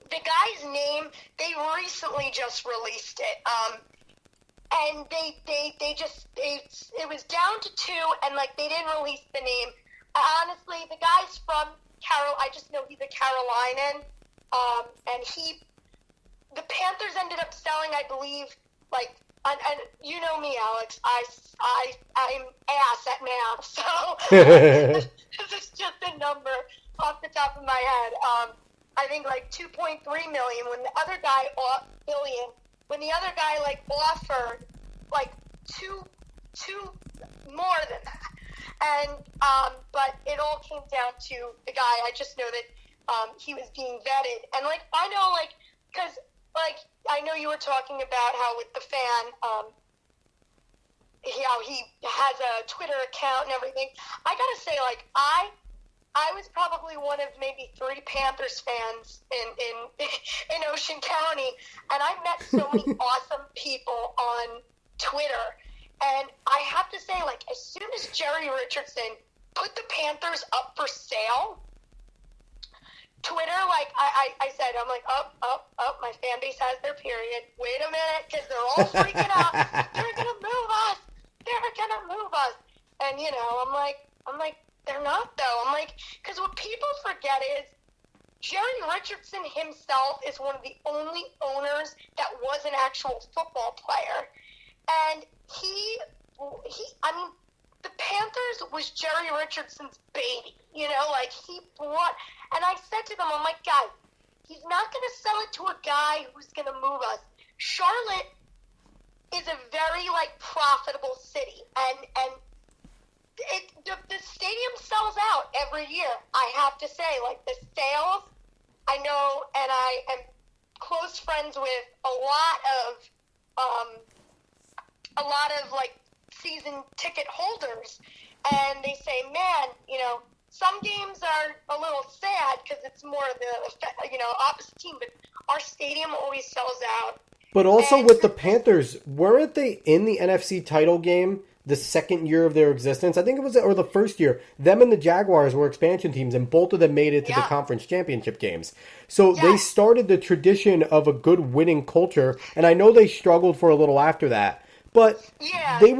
the guy's name, they recently just released it. And it was down to 2, and like they didn't release the name. Honestly, the guy's from I just know he's a Carolinian. And the Panthers ended up selling, I believe, like. And you know me, Alex. I'm ass at math, so this is just a number off the top of my head. I think like 2.3 million. When the other guy billion. When the other guy like offered like two more than that, and but it all came down to the guy. I just know that he was being vetted, and like I know like because. Like, I know you were talking about how with the fan, how he has a Twitter account and everything. I gotta say, like, I was probably one of maybe 3 Panthers fans in Ocean County, and I met so many awesome people on Twitter. And I have to say, like, as soon as Jerry Richardson put the Panthers up for sale, Twitter, like I said, I'm like, my fan base has their period. Wait a minute, because they're all freaking out. They're gonna move us. And I'm like, they're not though. I'm like, because what people forget is Jerry Richardson himself is one of the only owners that was an actual football player. And I mean, the Panthers was Jerry Richardson's baby, like he brought, and I said to them, I'm like, guys, he's not going to sell it to a guy who's going to move us. Charlotte is a very, profitable city, and the stadium sells out every year, I have to say. The sales, I know, and I am close friends with a lot of season ticket holders, and they say, man, some games are a little sad because it's more of the opposite team, but our stadium always sells out. But also with the Panthers, weren't they in the NFC title game the second year of their existence? I think it was, or the first year. Them and the Jaguars were expansion teams, and both of them made it to the conference championship games. So they started the tradition of a good winning culture, and I know they struggled for a little after that, but they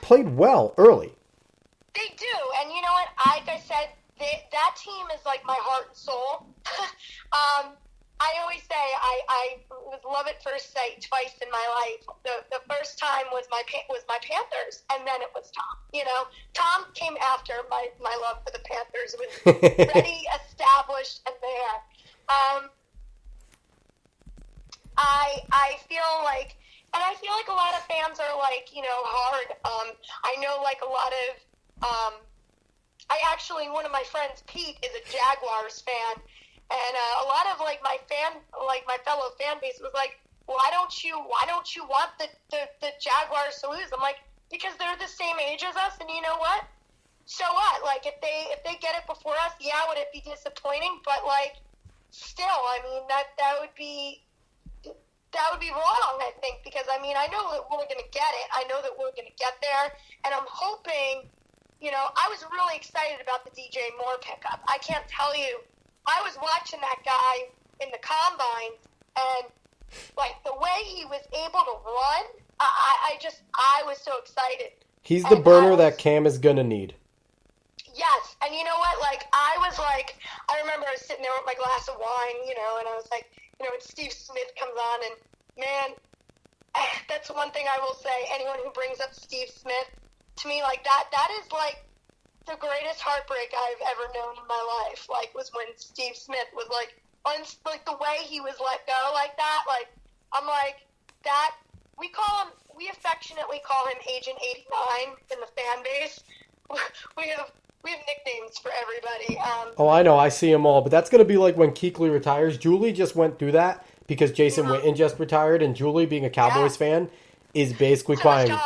played well early. They do, and you know what? Like I said, that team is like my heart and soul. I always say I was love at first sight twice in my life. The first time was my Panthers, and then it was Tom. Tom came after my love for the Panthers. It was already established and there. I feel like, and I feel like a lot of fans are hard. I know a lot of one of my friends, Pete, is a Jaguars fan. And a lot of my fellow fan base was like, why don't you want the Jaguars to lose? I'm like, because they're the same age as us, and you know what? So what? If they get it before us, would it be disappointing? But still, I mean that would be wrong, I think, because I know that we're going to get it. I know that we're going to get there, and I'm hoping. I was really excited about the DJ Moore pickup. I can't tell you. I was watching that guy in the combine, and the way he was able to run, I was so excited. He's the burner that Cam is gonna need. Yes, and you know what? I remember I was sitting there with my glass of wine, and I was when Steve Smith comes on, and man, that's one thing I will say. Anyone who brings up Steve Smith to me that is the greatest heartbreak I've ever known in my life, was when Steve Smith was the way he was let go like that. I'm that we affectionately call him Agent 89 in the fan base. We have nicknames for everybody. Oh, I know. I see them all. But that's going to be when Kuechly retires. Julie just went through that because Jason Witten just retired, and Julie, being a Cowboys fan, is basically crying.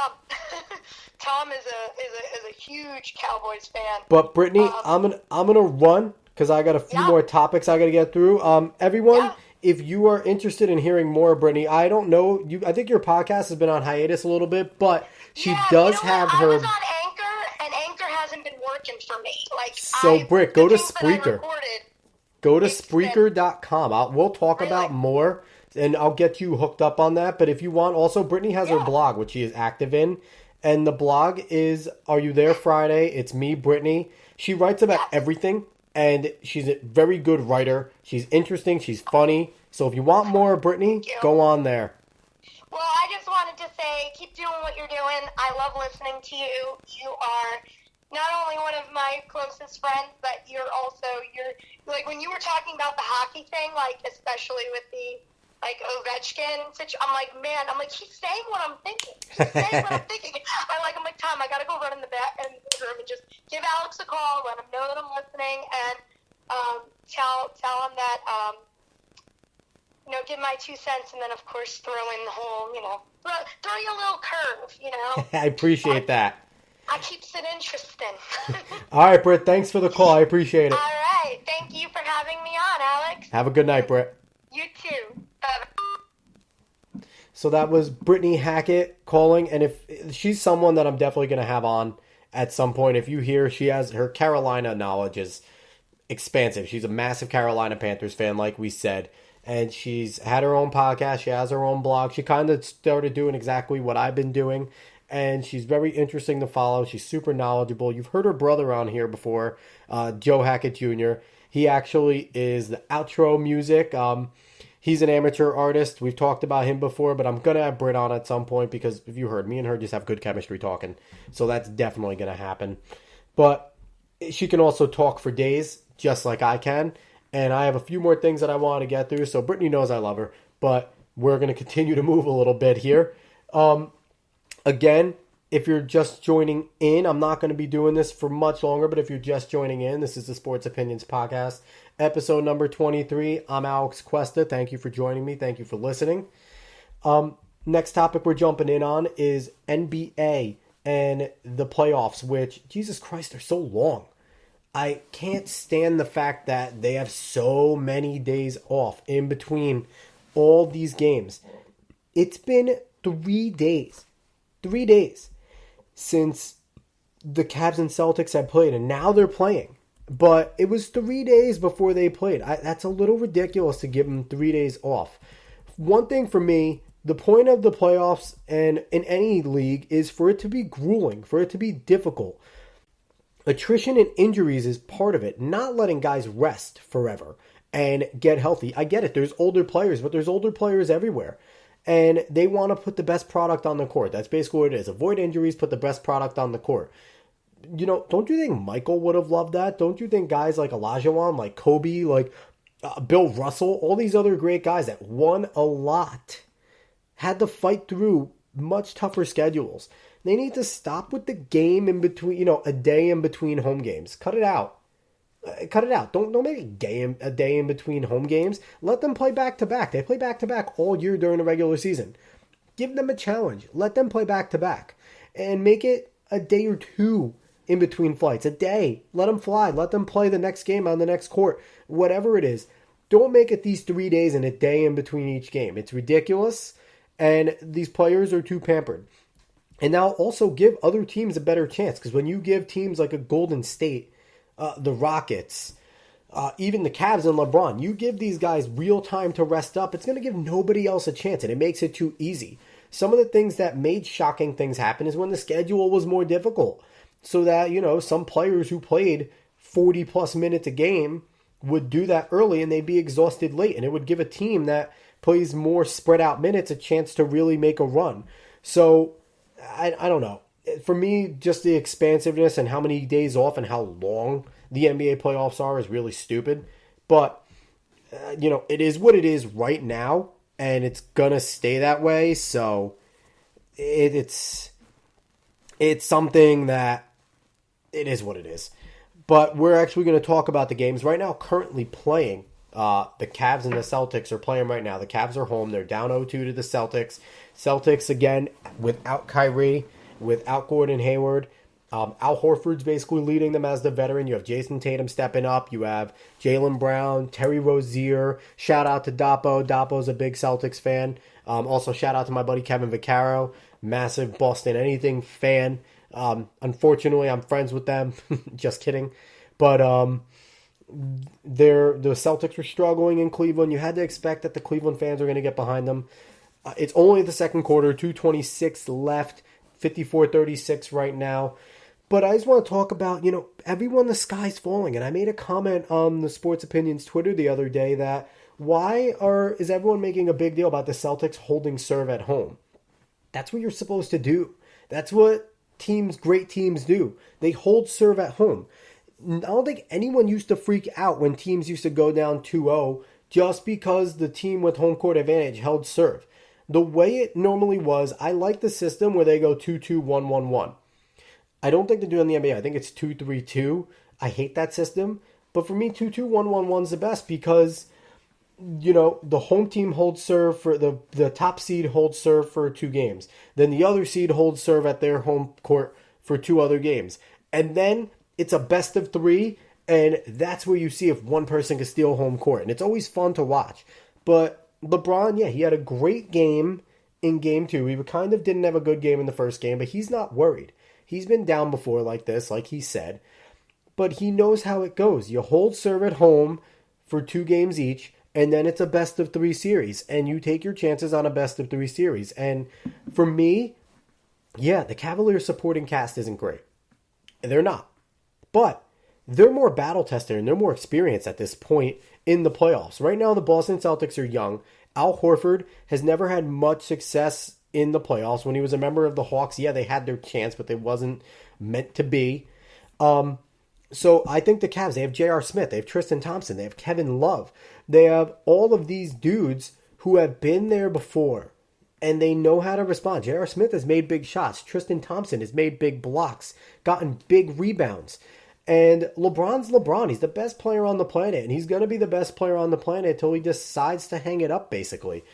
Tom is a huge Cowboys fan. But Brittany, I'm gonna run because I got a few more topics I got to get through. Everyone, if you are interested in hearing more of Brittany, I don't know I think your podcast has been on hiatus a little bit, but she does have her. I was on Anchor, and Anchor hasn't been working for me. Britt, go to Spreaker. Go to Spreaker.com. We'll talk about more, and I'll get you hooked up on that. But if you want, also Brittany has her blog, which she is active in. And the blog is Are You There Friday? It's me, Brittany. She writes about everything, and she's a very good writer. She's interesting. She's funny. So if you want more of Brittany, go on there. Well, I just wanted to say, keep doing what you're doing. I love listening to you. You are not only one of my closest friends, but you're when you were talking about the hockey thing, especially with the Ovechkin, I'm he's saying what I'm thinking. He's saying what I'm thinking. I'm like, Tom, I gotta go run in the room and just give Alex a call, let him know that I'm listening, and tell him that give my 2 cents, and then of course throw in the whole, throw you a little curve, I appreciate that. I keeps it interesting. All right, Britt, thanks for the call. I appreciate it. All right, thank you for having me on, Alex. Have a good night, Britt. You too. So that was Brittany Hackett calling, and if she's someone that I'm definitely going to have on at some point. If you hear, she has her Carolina knowledge is expansive. She's a massive Carolina Panthers fan, like we said, and she's had her own podcast. She has her own blog. She kind of started doing exactly what I've been doing, and she's very interesting to follow. She's super knowledgeable. You've heard her brother on here before, Joe Hackett Jr. He actually is the outro music. He's an amateur artist. We've talked about him before, but I'm going to have Britt on at some point because if you heard, me and her just have good chemistry talking. So that's definitely going to happen. But she can also talk for days, just like I can. And I have a few more things that I want to get through. So Brittany knows I love her. But we're going to continue to move a little bit here. Again, if you're just joining in, I'm not going to be doing this for much longer, but if you're just joining in, this is the Sports Opinions Podcast, episode number 23. I'm Alex Cuesta. Thank you for joining me. Thank you for listening. Next topic we're jumping in on is NBA and the playoffs, which, Jesus Christ, they're so long. I can't stand the fact that they have so many days off in between all these games. It's been 3 days. 3 days since the Cavs and Celtics had played, and now they're playing. But it was 3 days before they played. That's a little ridiculous to give them 3 days off. One thing for me, the point of the playoffs and in any league is for it to be grueling, for it to be difficult. Attrition and injuries is part of it, not letting guys rest forever and get healthy. I get it. There's older players, but there's older players everywhere. And they want to put the best product on the court. That's basically what it is. Avoid injuries, put the best product on the court. You know, don't you think Michael would have loved that? Don't you think guys like Olajuwon, like Kobe, like Bill Russell, all these other great guys that won a lot had to fight through much tougher schedules? They need to stop with the game in between, a day in between home games. Cut it out. Cut it out. Don't make a day in between home games. Let them play back-to-back. They play back-to-back all year during the regular season. Give them a challenge. Let them play back-to-back. And make it a day or two in between flights. A day. Let them fly. Let them play the next game on the next court. Whatever it is. Don't make it these 3 days and a day in between each game. It's ridiculous. And these players are too pampered. And now also give other teams a better chance. Because when you give teams like a Golden State, the Rockets, even the Cavs and LeBron, you give these guys real time to rest up, it's going to give nobody else a chance, and it makes it too easy. Some of the things that made shocking things happen is when the schedule was more difficult. So that, some players who played 40 plus minutes a game would do that early and they'd be exhausted late. And it would give a team that plays more spread out minutes a chance to really make a run. So I don't know. For me, just the expansiveness and how many days off and how long the NBA playoffs are is really stupid. But, it is what it is right now, and it's going to stay that way. So it's something that it is what it is. But we're actually going to talk about the games right now currently playing. The Cavs and the Celtics are playing right now. The Cavs are home. They're down 0-2 to the Celtics. Celtics, again, without Kyrie, without Gordon Hayward. Al Horford's basically leading them as the veteran. You have Jason Tatum stepping up. You have Jaylen Brown, Terry Rozier. Shout out to Dapo. Dapo's a big Celtics fan. Also, shout out to my buddy Kevin Vaccaro, massive Boston Anything fan. Unfortunately, I'm friends with them. Just kidding. But the Celtics were struggling in Cleveland. You had to expect that the Cleveland fans are going to get behind them. It's only the second quarter, 2:26 left. 54-36 right now. But I just want to talk about, everyone, the sky's falling. And I made a comment on the Sports Opinions Twitter the other day that is everyone making a big deal about the Celtics holding serve at home? That's what you're supposed to do. That's what great teams do. They hold serve at home. I don't think anyone used to freak out when teams used to go down 2-0 just because the team with home court advantage held serve. The way it normally was, I like the system where they go 2-2, 1-1-1. I don't think they do it in the NBA. I think it's 2-3-2. I hate that system. But for me, 2-2, 1-1-1 is the best because, the home team holds serve for the top seed holds serve for 2 games. Then the other seed holds serve at their home court for 2 other games. And then it's a best of 3, and that's where you see if one person can steal home court. And it's always fun to watch. But LeBron, he had a great game in game 2. He kind of didn't have a good game in the first game, but he's not worried. He's been down before like this, like he said. But he knows how it goes. You hold serve at home for 2 games each, and then it's a best of 3 series. And you take your chances on a best of 3 series. And for me, the Cavaliers supporting cast isn't great. They're not. But they're more battle tested and they're more experienced at this point in the playoffs. Right now, the Boston Celtics are young. Al Horford has never had much success in the playoffs. When he was a member of the Hawks, yeah, they had their chance, but they wasn't meant to be. So I think the Cavs, they have J.R. Smith, they have Tristan Thompson, they have Kevin Love. They have all of these dudes who have been there before, and they know how to respond. J.R. Smith has made big shots. Tristan Thompson has made big blocks, gotten big rebounds. And LeBron's LeBron. He's the best player on the planet, and he's going to be the best player on the planet until he decides to hang it up, basically.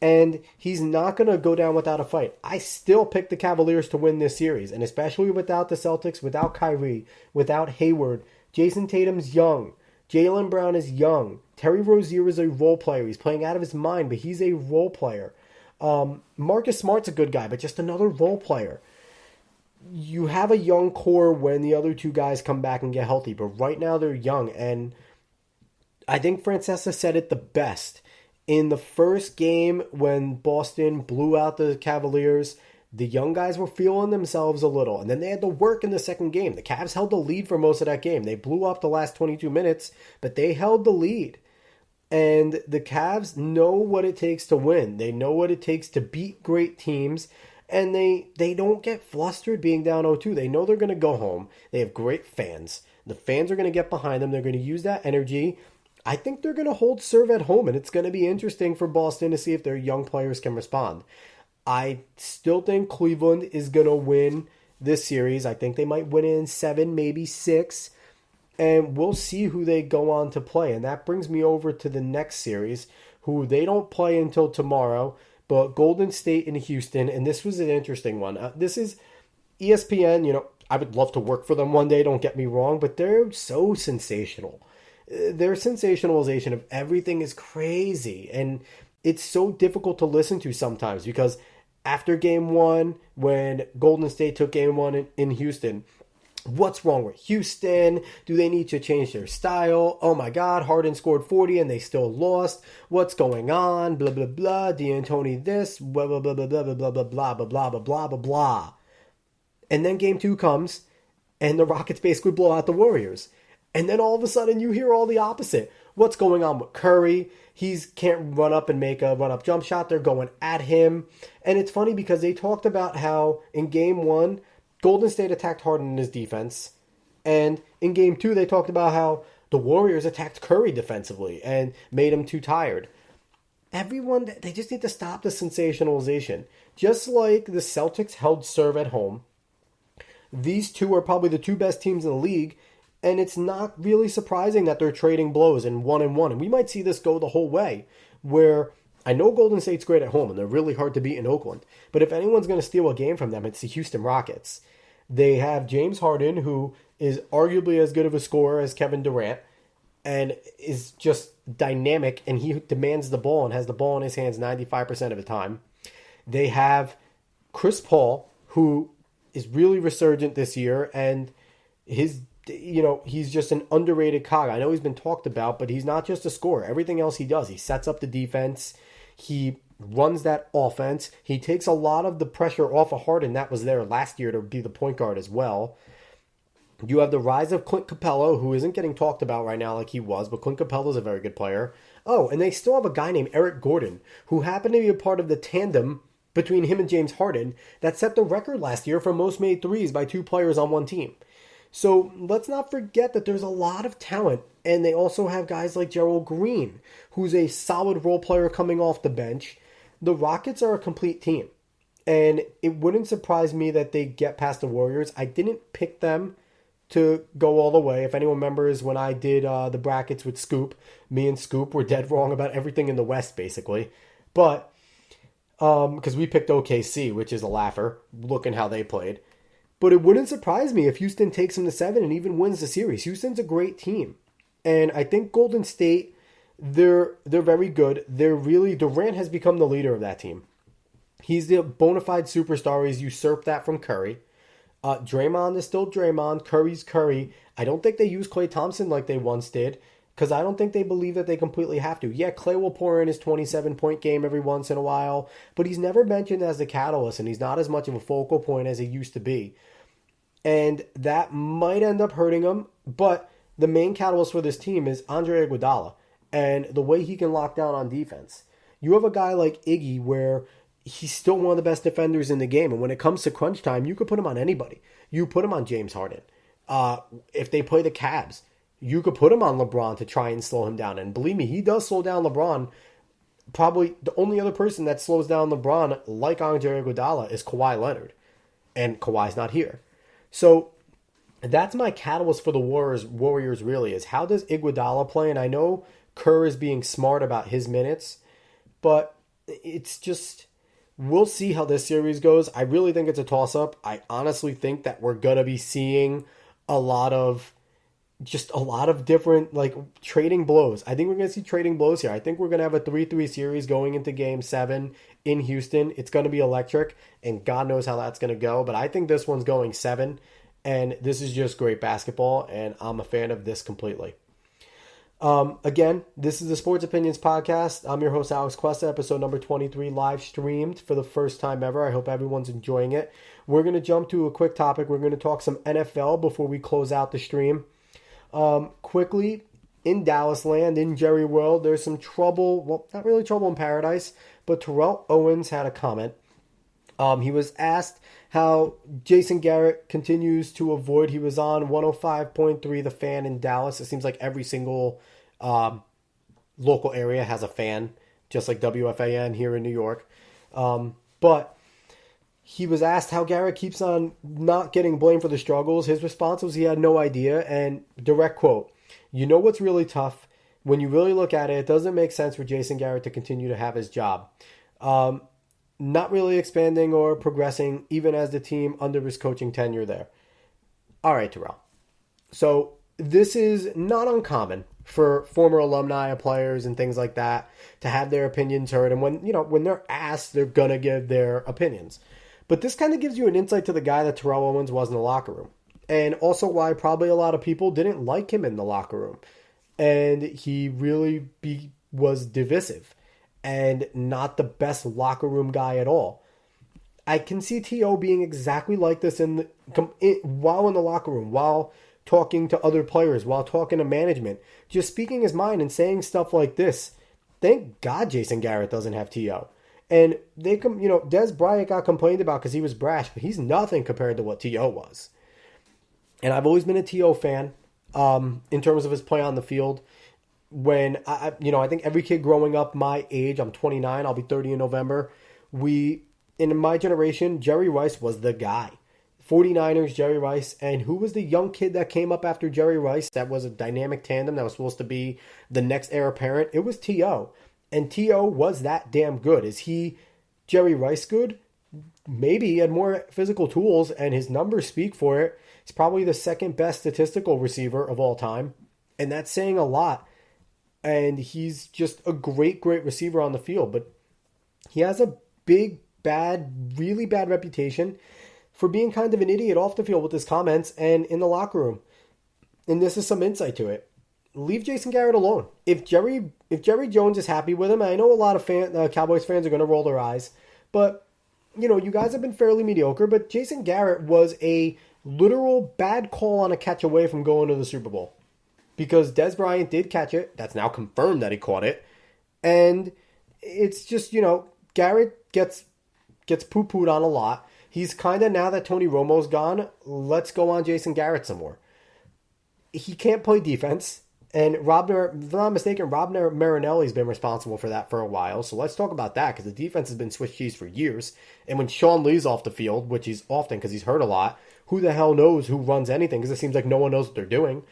And he's not going to go down without a fight. I still pick the Cavaliers to win this series, and especially without the Celtics, without Kyrie, without Hayward. Jason Tatum's young. Jaylen Brown is young. Terry Rozier is a role player. He's playing out of his mind, but he's a role player. Marcus Smart's a good guy, but just another role player. You have a young core when the other two guys come back and get healthy, but right now they're young, and I think Francesa said it the best. In the first game when Boston blew out the Cavaliers, the young guys were feeling themselves a little, and then they had to work in the second game. The Cavs held the lead for most of that game. They blew up the last 22 minutes, but they held the lead. And the Cavs know what it takes to win. They know what it takes to beat great teams. And they don't get flustered being down 0-2. They know they're going to go home. They have great fans. The fans are going to get behind them. They're going to use that energy. I think they're going to hold serve at home, and it's going to be interesting for Boston to see if their young players can respond. I still think Cleveland is going to win this series. I think they might win it in 7, maybe 6. And we'll see who they go on to play. And that brings me over to the next series, who they don't play until tomorrow. But Golden State and Houston, and this was an interesting one. This is ESPN, I would love to work for them one day, don't get me wrong, but they're so sensational. Their sensationalization of everything is crazy, and it's so difficult to listen to sometimes because after game one, when Golden State took game one in Houston, what's wrong with Houston? Do they need to change their style? Oh my God, Harden scored 40 and they still lost. What's going on? Blah, blah, blah. D'Antoni this, blah, blah, blah, blah, blah, blah, blah, blah, blah, blah, blah, blah, blah, blah. And then game two comes and the Rockets basically blow out the Warriors. And then all of a sudden you hear all the opposite. What's going on with Curry? He can't run up and make a run-up jump shot. They're going at him. And it's funny because they talked about how in game one, Golden State attacked Harden in his defense. And in game two, they talked about how the Warriors attacked Curry defensively and made him too tired. Everyone, they just need to stop the sensationalization. Just like the Celtics held serve at home, these two are probably the two best teams in the league. And it's not really surprising that they're trading blows in 1-1. And we might see this go the whole way, where I know Golden State's great at home and they're really hard to beat in Oakland. But if anyone's going to steal a game from them, it's the Houston Rockets. They have James Harden, who is arguably as good of a scorer as Kevin Durant and is just dynamic, and he demands the ball and has the ball in his hands 95% of the time. They have Chris Paul, who is really resurgent this year, and he's just an underrated cog. I know he's been talked about, but he's not just a scorer. Everything else he does, he sets up the defense. He runs that offense. He takes a lot of the pressure off of Harden that was there last year to be the point guard as well. You have the rise of Clint Capella, who isn't getting talked about right now like he was, but Clint Capella is a very good player. Oh, and they still have a guy named Eric Gordon, who happened to be a part of the tandem between him and James Harden that set the record last year for most made threes by two players on one team. So let's not forget that there's a lot of talent, and they also have guys like Gerald Green, who's a solid role player coming off the bench. The Rockets are a complete team, and it wouldn't surprise me that they get past the Warriors. I didn't pick them to go all the way. If anyone remembers when I did the brackets with Scoop, me and Scoop were dead wrong about everything in the West, basically. But, because we picked OKC, which is a laugher, looking how they played. But it wouldn't surprise me if Houston takes them to 7 and even wins the series. Houston's a great team. And I think Golden State, they're very good. Durant has become the leader of that team. He's the bona fide superstar. He's usurped that from Curry. Draymond is still Draymond. Curry's Curry. I don't think they use Klay Thompson like they once did, because I don't think they believe that they completely have to. Yeah, Klay will pour in his 27-point game every once in a while, but he's never mentioned as the catalyst, and he's not as much of a focal point as he used to be. And that might end up hurting him, but the main catalyst for this team is Andre Iguodala and the way he can lock down on defense. You have a guy like Iggy where he's still one of the best defenders in the game, and when it comes to crunch time, you could put him on anybody. You put him on James Harden. If they play the Cavs, you could put him on LeBron to try and slow him down. And believe me, he does slow down LeBron. Probably the only other person that slows down LeBron like Andre Iguodala is Kawhi Leonard. And Kawhi's not here. So that's my catalyst for the Warriors really, is how does Iguodala play? And I know Kerr is being smart about his minutes, but it's just, we'll see how this series goes. I really think it's a toss-up. I honestly think that we're going to be seeing a lot of different, like, trading blows. I think we're going to see trading blows here. I think we're going to have a 3-3 series going into Game 7 in Houston. It's going to be electric, and God knows how that's going to go. But I think this one's going 7, and this is just great basketball, and I'm a fan of this completely. Again, this is the Sports Opinions Podcast. I'm your host, Alex Cuesta, episode number 23, live streamed for the first time ever. I hope everyone's enjoying it. We're going to jump to a quick topic. We're going to talk some NFL before we close out the stream. Quickly, in Dallas land, in Jerry World, there's some trouble. Well, not really trouble in paradise, but Terrell Owens had a comment. He was asked how Jason Garrett continues to avoid. He was on 105.3 The Fan in Dallas. It seems like every single local area has a fan, just like WFAN here in New York. But he was asked how Garrett keeps on not getting blamed for the struggles. His response was he had no idea, and direct quote, "You know what's really tough? When you really look at it, it doesn't make sense for Jason Garrett to continue to have his job. Not really expanding or progressing, even as the team under his coaching tenure there." All right, Terrell. So this is not uncommon for former alumni, players, and things like that to have their opinions heard. And when they're asked, they're going to give their opinions. But this kind of gives you an insight to the guy that Terrell Owens was in the locker room. And also why probably a lot of people didn't like him in the locker room. And he really was divisive and not the best locker room guy at all. I can see T.O. being exactly like this while in the locker room, while talking to other players, while talking to management, just speaking his mind and saying stuff like this. Thank God Jason Garrett doesn't have T.O. And Des Bryant got complained about because he was brash, but he's nothing compared to what T.O. was. And I've always been a T.O. fan in terms of his play on the field. When I think every kid growing up my age, I'm 29, I'll be 30 in November. In my generation, Jerry Rice was the guy. 49ers, Jerry Rice, and who was the young kid that came up after Jerry Rice that was a dynamic tandem that was supposed to be the next heir apparent? It was T.O. And T.O. was that damn good. Is he Jerry Rice good? Maybe. He had more physical tools, and his numbers speak for it. He's probably the second best statistical receiver of all time, and that's saying a lot. And he's just a great, great receiver on the field. But he has a really bad reputation for being kind of an idiot off the field with his comments and in the locker room. And this is some insight to it. Leave Jason Garrett alone. If Jerry Jones is happy with him, I know a lot of Cowboys fans are going to roll their eyes, but you guys have been fairly mediocre. But Jason Garrett was a literal bad call on a catch away from going to the Super Bowl, because Des Bryant did catch it. That's now confirmed that he caught it, and it's just Garrett gets poo-pooed on a lot. He's kind of, now that Tony Romo's gone, let's go on Jason Garrett some more. He can't play defense. And if I'm not mistaken, Rob Marinelli's been responsible for that for a while. So let's talk about that, because the defense has been Swiss cheese for years. And when Sean Lee's off the field, which he's often because he's hurt a lot, who the hell knows who runs anything? Because it seems like no one knows what they're doing.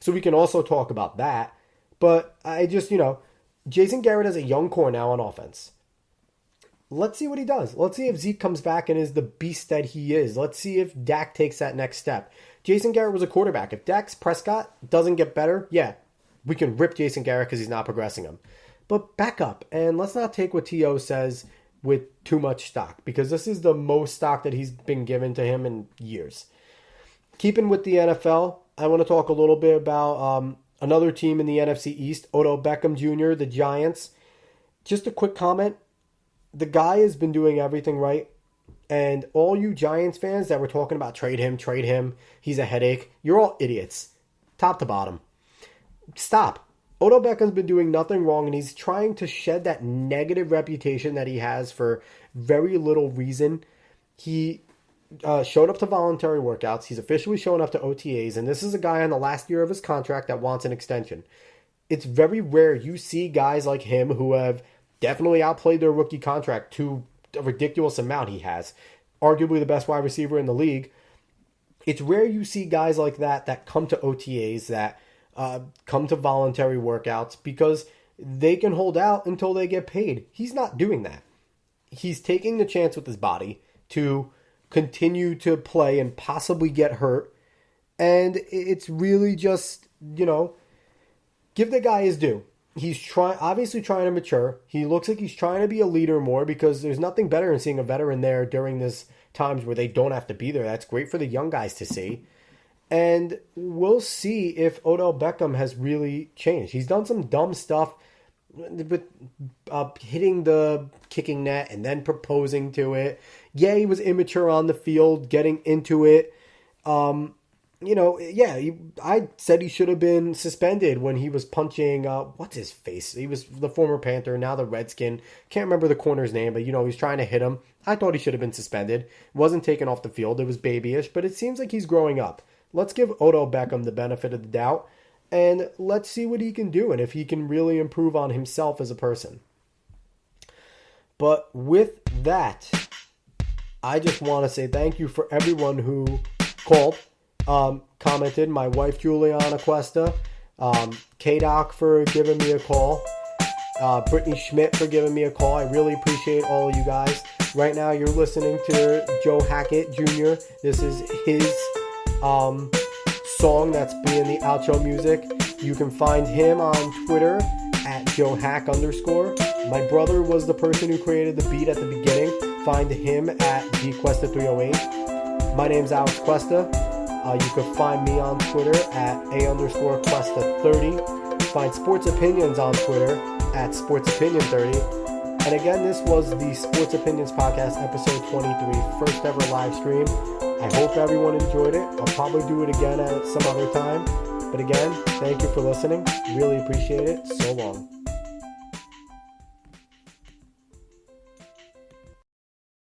So we can also talk about that. But I just, Jason Garrett has a young core now on offense. Let's see what he does. Let's see if Zeke comes back and is the beast that he is. Let's see if Dak takes that next step. Jason Garrett was a quarterback. If Dak Prescott doesn't get better, yeah, we can rip Jason Garrett because he's not progressing him. But back up, and let's not take what T.O. says with too much stock, because this is the most stock that he's been given to him in years. Keeping with the NFL, I want to talk a little bit about another team in the NFC East, Odell Beckham Jr., the Giants. Just a quick comment. The guy has been doing everything right. And all you Giants fans that were talking about trade him, he's a headache, you're all idiots. Top to bottom. Stop. Odell Beckham's been doing nothing wrong, and he's trying to shed that negative reputation that he has for very little reason. He showed up to voluntary workouts. He's officially shown up to OTAs, and this is a guy on the last year of his contract that wants an extension. It's very rare you see guys like him who have definitely outplayed their rookie contract to a ridiculous amount he has. Arguably the best wide receiver in the league. It's rare you see guys like that come to OTAs, that come to voluntary workouts, because they can hold out until they get paid. He's not doing that. He's taking the chance with his body to continue to play and possibly get hurt. And it's really just, give the guy his due. He's obviously trying to mature. He looks like he's trying to be a leader more, because there's nothing better than seeing a veteran there during this times where they don't have to be there. That's great for the young guys to see. And we'll see if Odell Beckham has really changed. He's done some dumb stuff with hitting the kicking net and then proposing to it. Yeah, he was immature on the field, getting into it. I said he should have been suspended when he was punching, what's his face? He was the former Panther, now the Redskin. Can't remember the corner's name, but, he was trying to hit him. I thought he should have been suspended. Wasn't taken off the field. It was babyish, but it seems like he's growing up. Let's give Odell Beckham the benefit of the doubt, and let's see what he can do and if he can really improve on himself as a person. But with that, I just want to say thank you for everyone who called, commented. My wife Juliana Cuesta, K-Doc for giving me a call, Brittany Schmidt for giving me a call. I really appreciate all of you guys. Right now you're listening to Joe Hackett Jr. This is his song that's being the outro music. You can find him on Twitter at JoeHack_. My brother was the person who created the beat at the beginning. Find him at dcuesta308. My name's Alex Cuesta. You can find me on Twitter at A_Cuesta30. Find Sports Opinions on Twitter at SportsOpinion30. And again, this was the Sports Opinions Podcast, episode 23, first ever live stream. I hope everyone enjoyed it. I'll probably do it again at some other time. But again, thank you for listening. Really appreciate it. So long.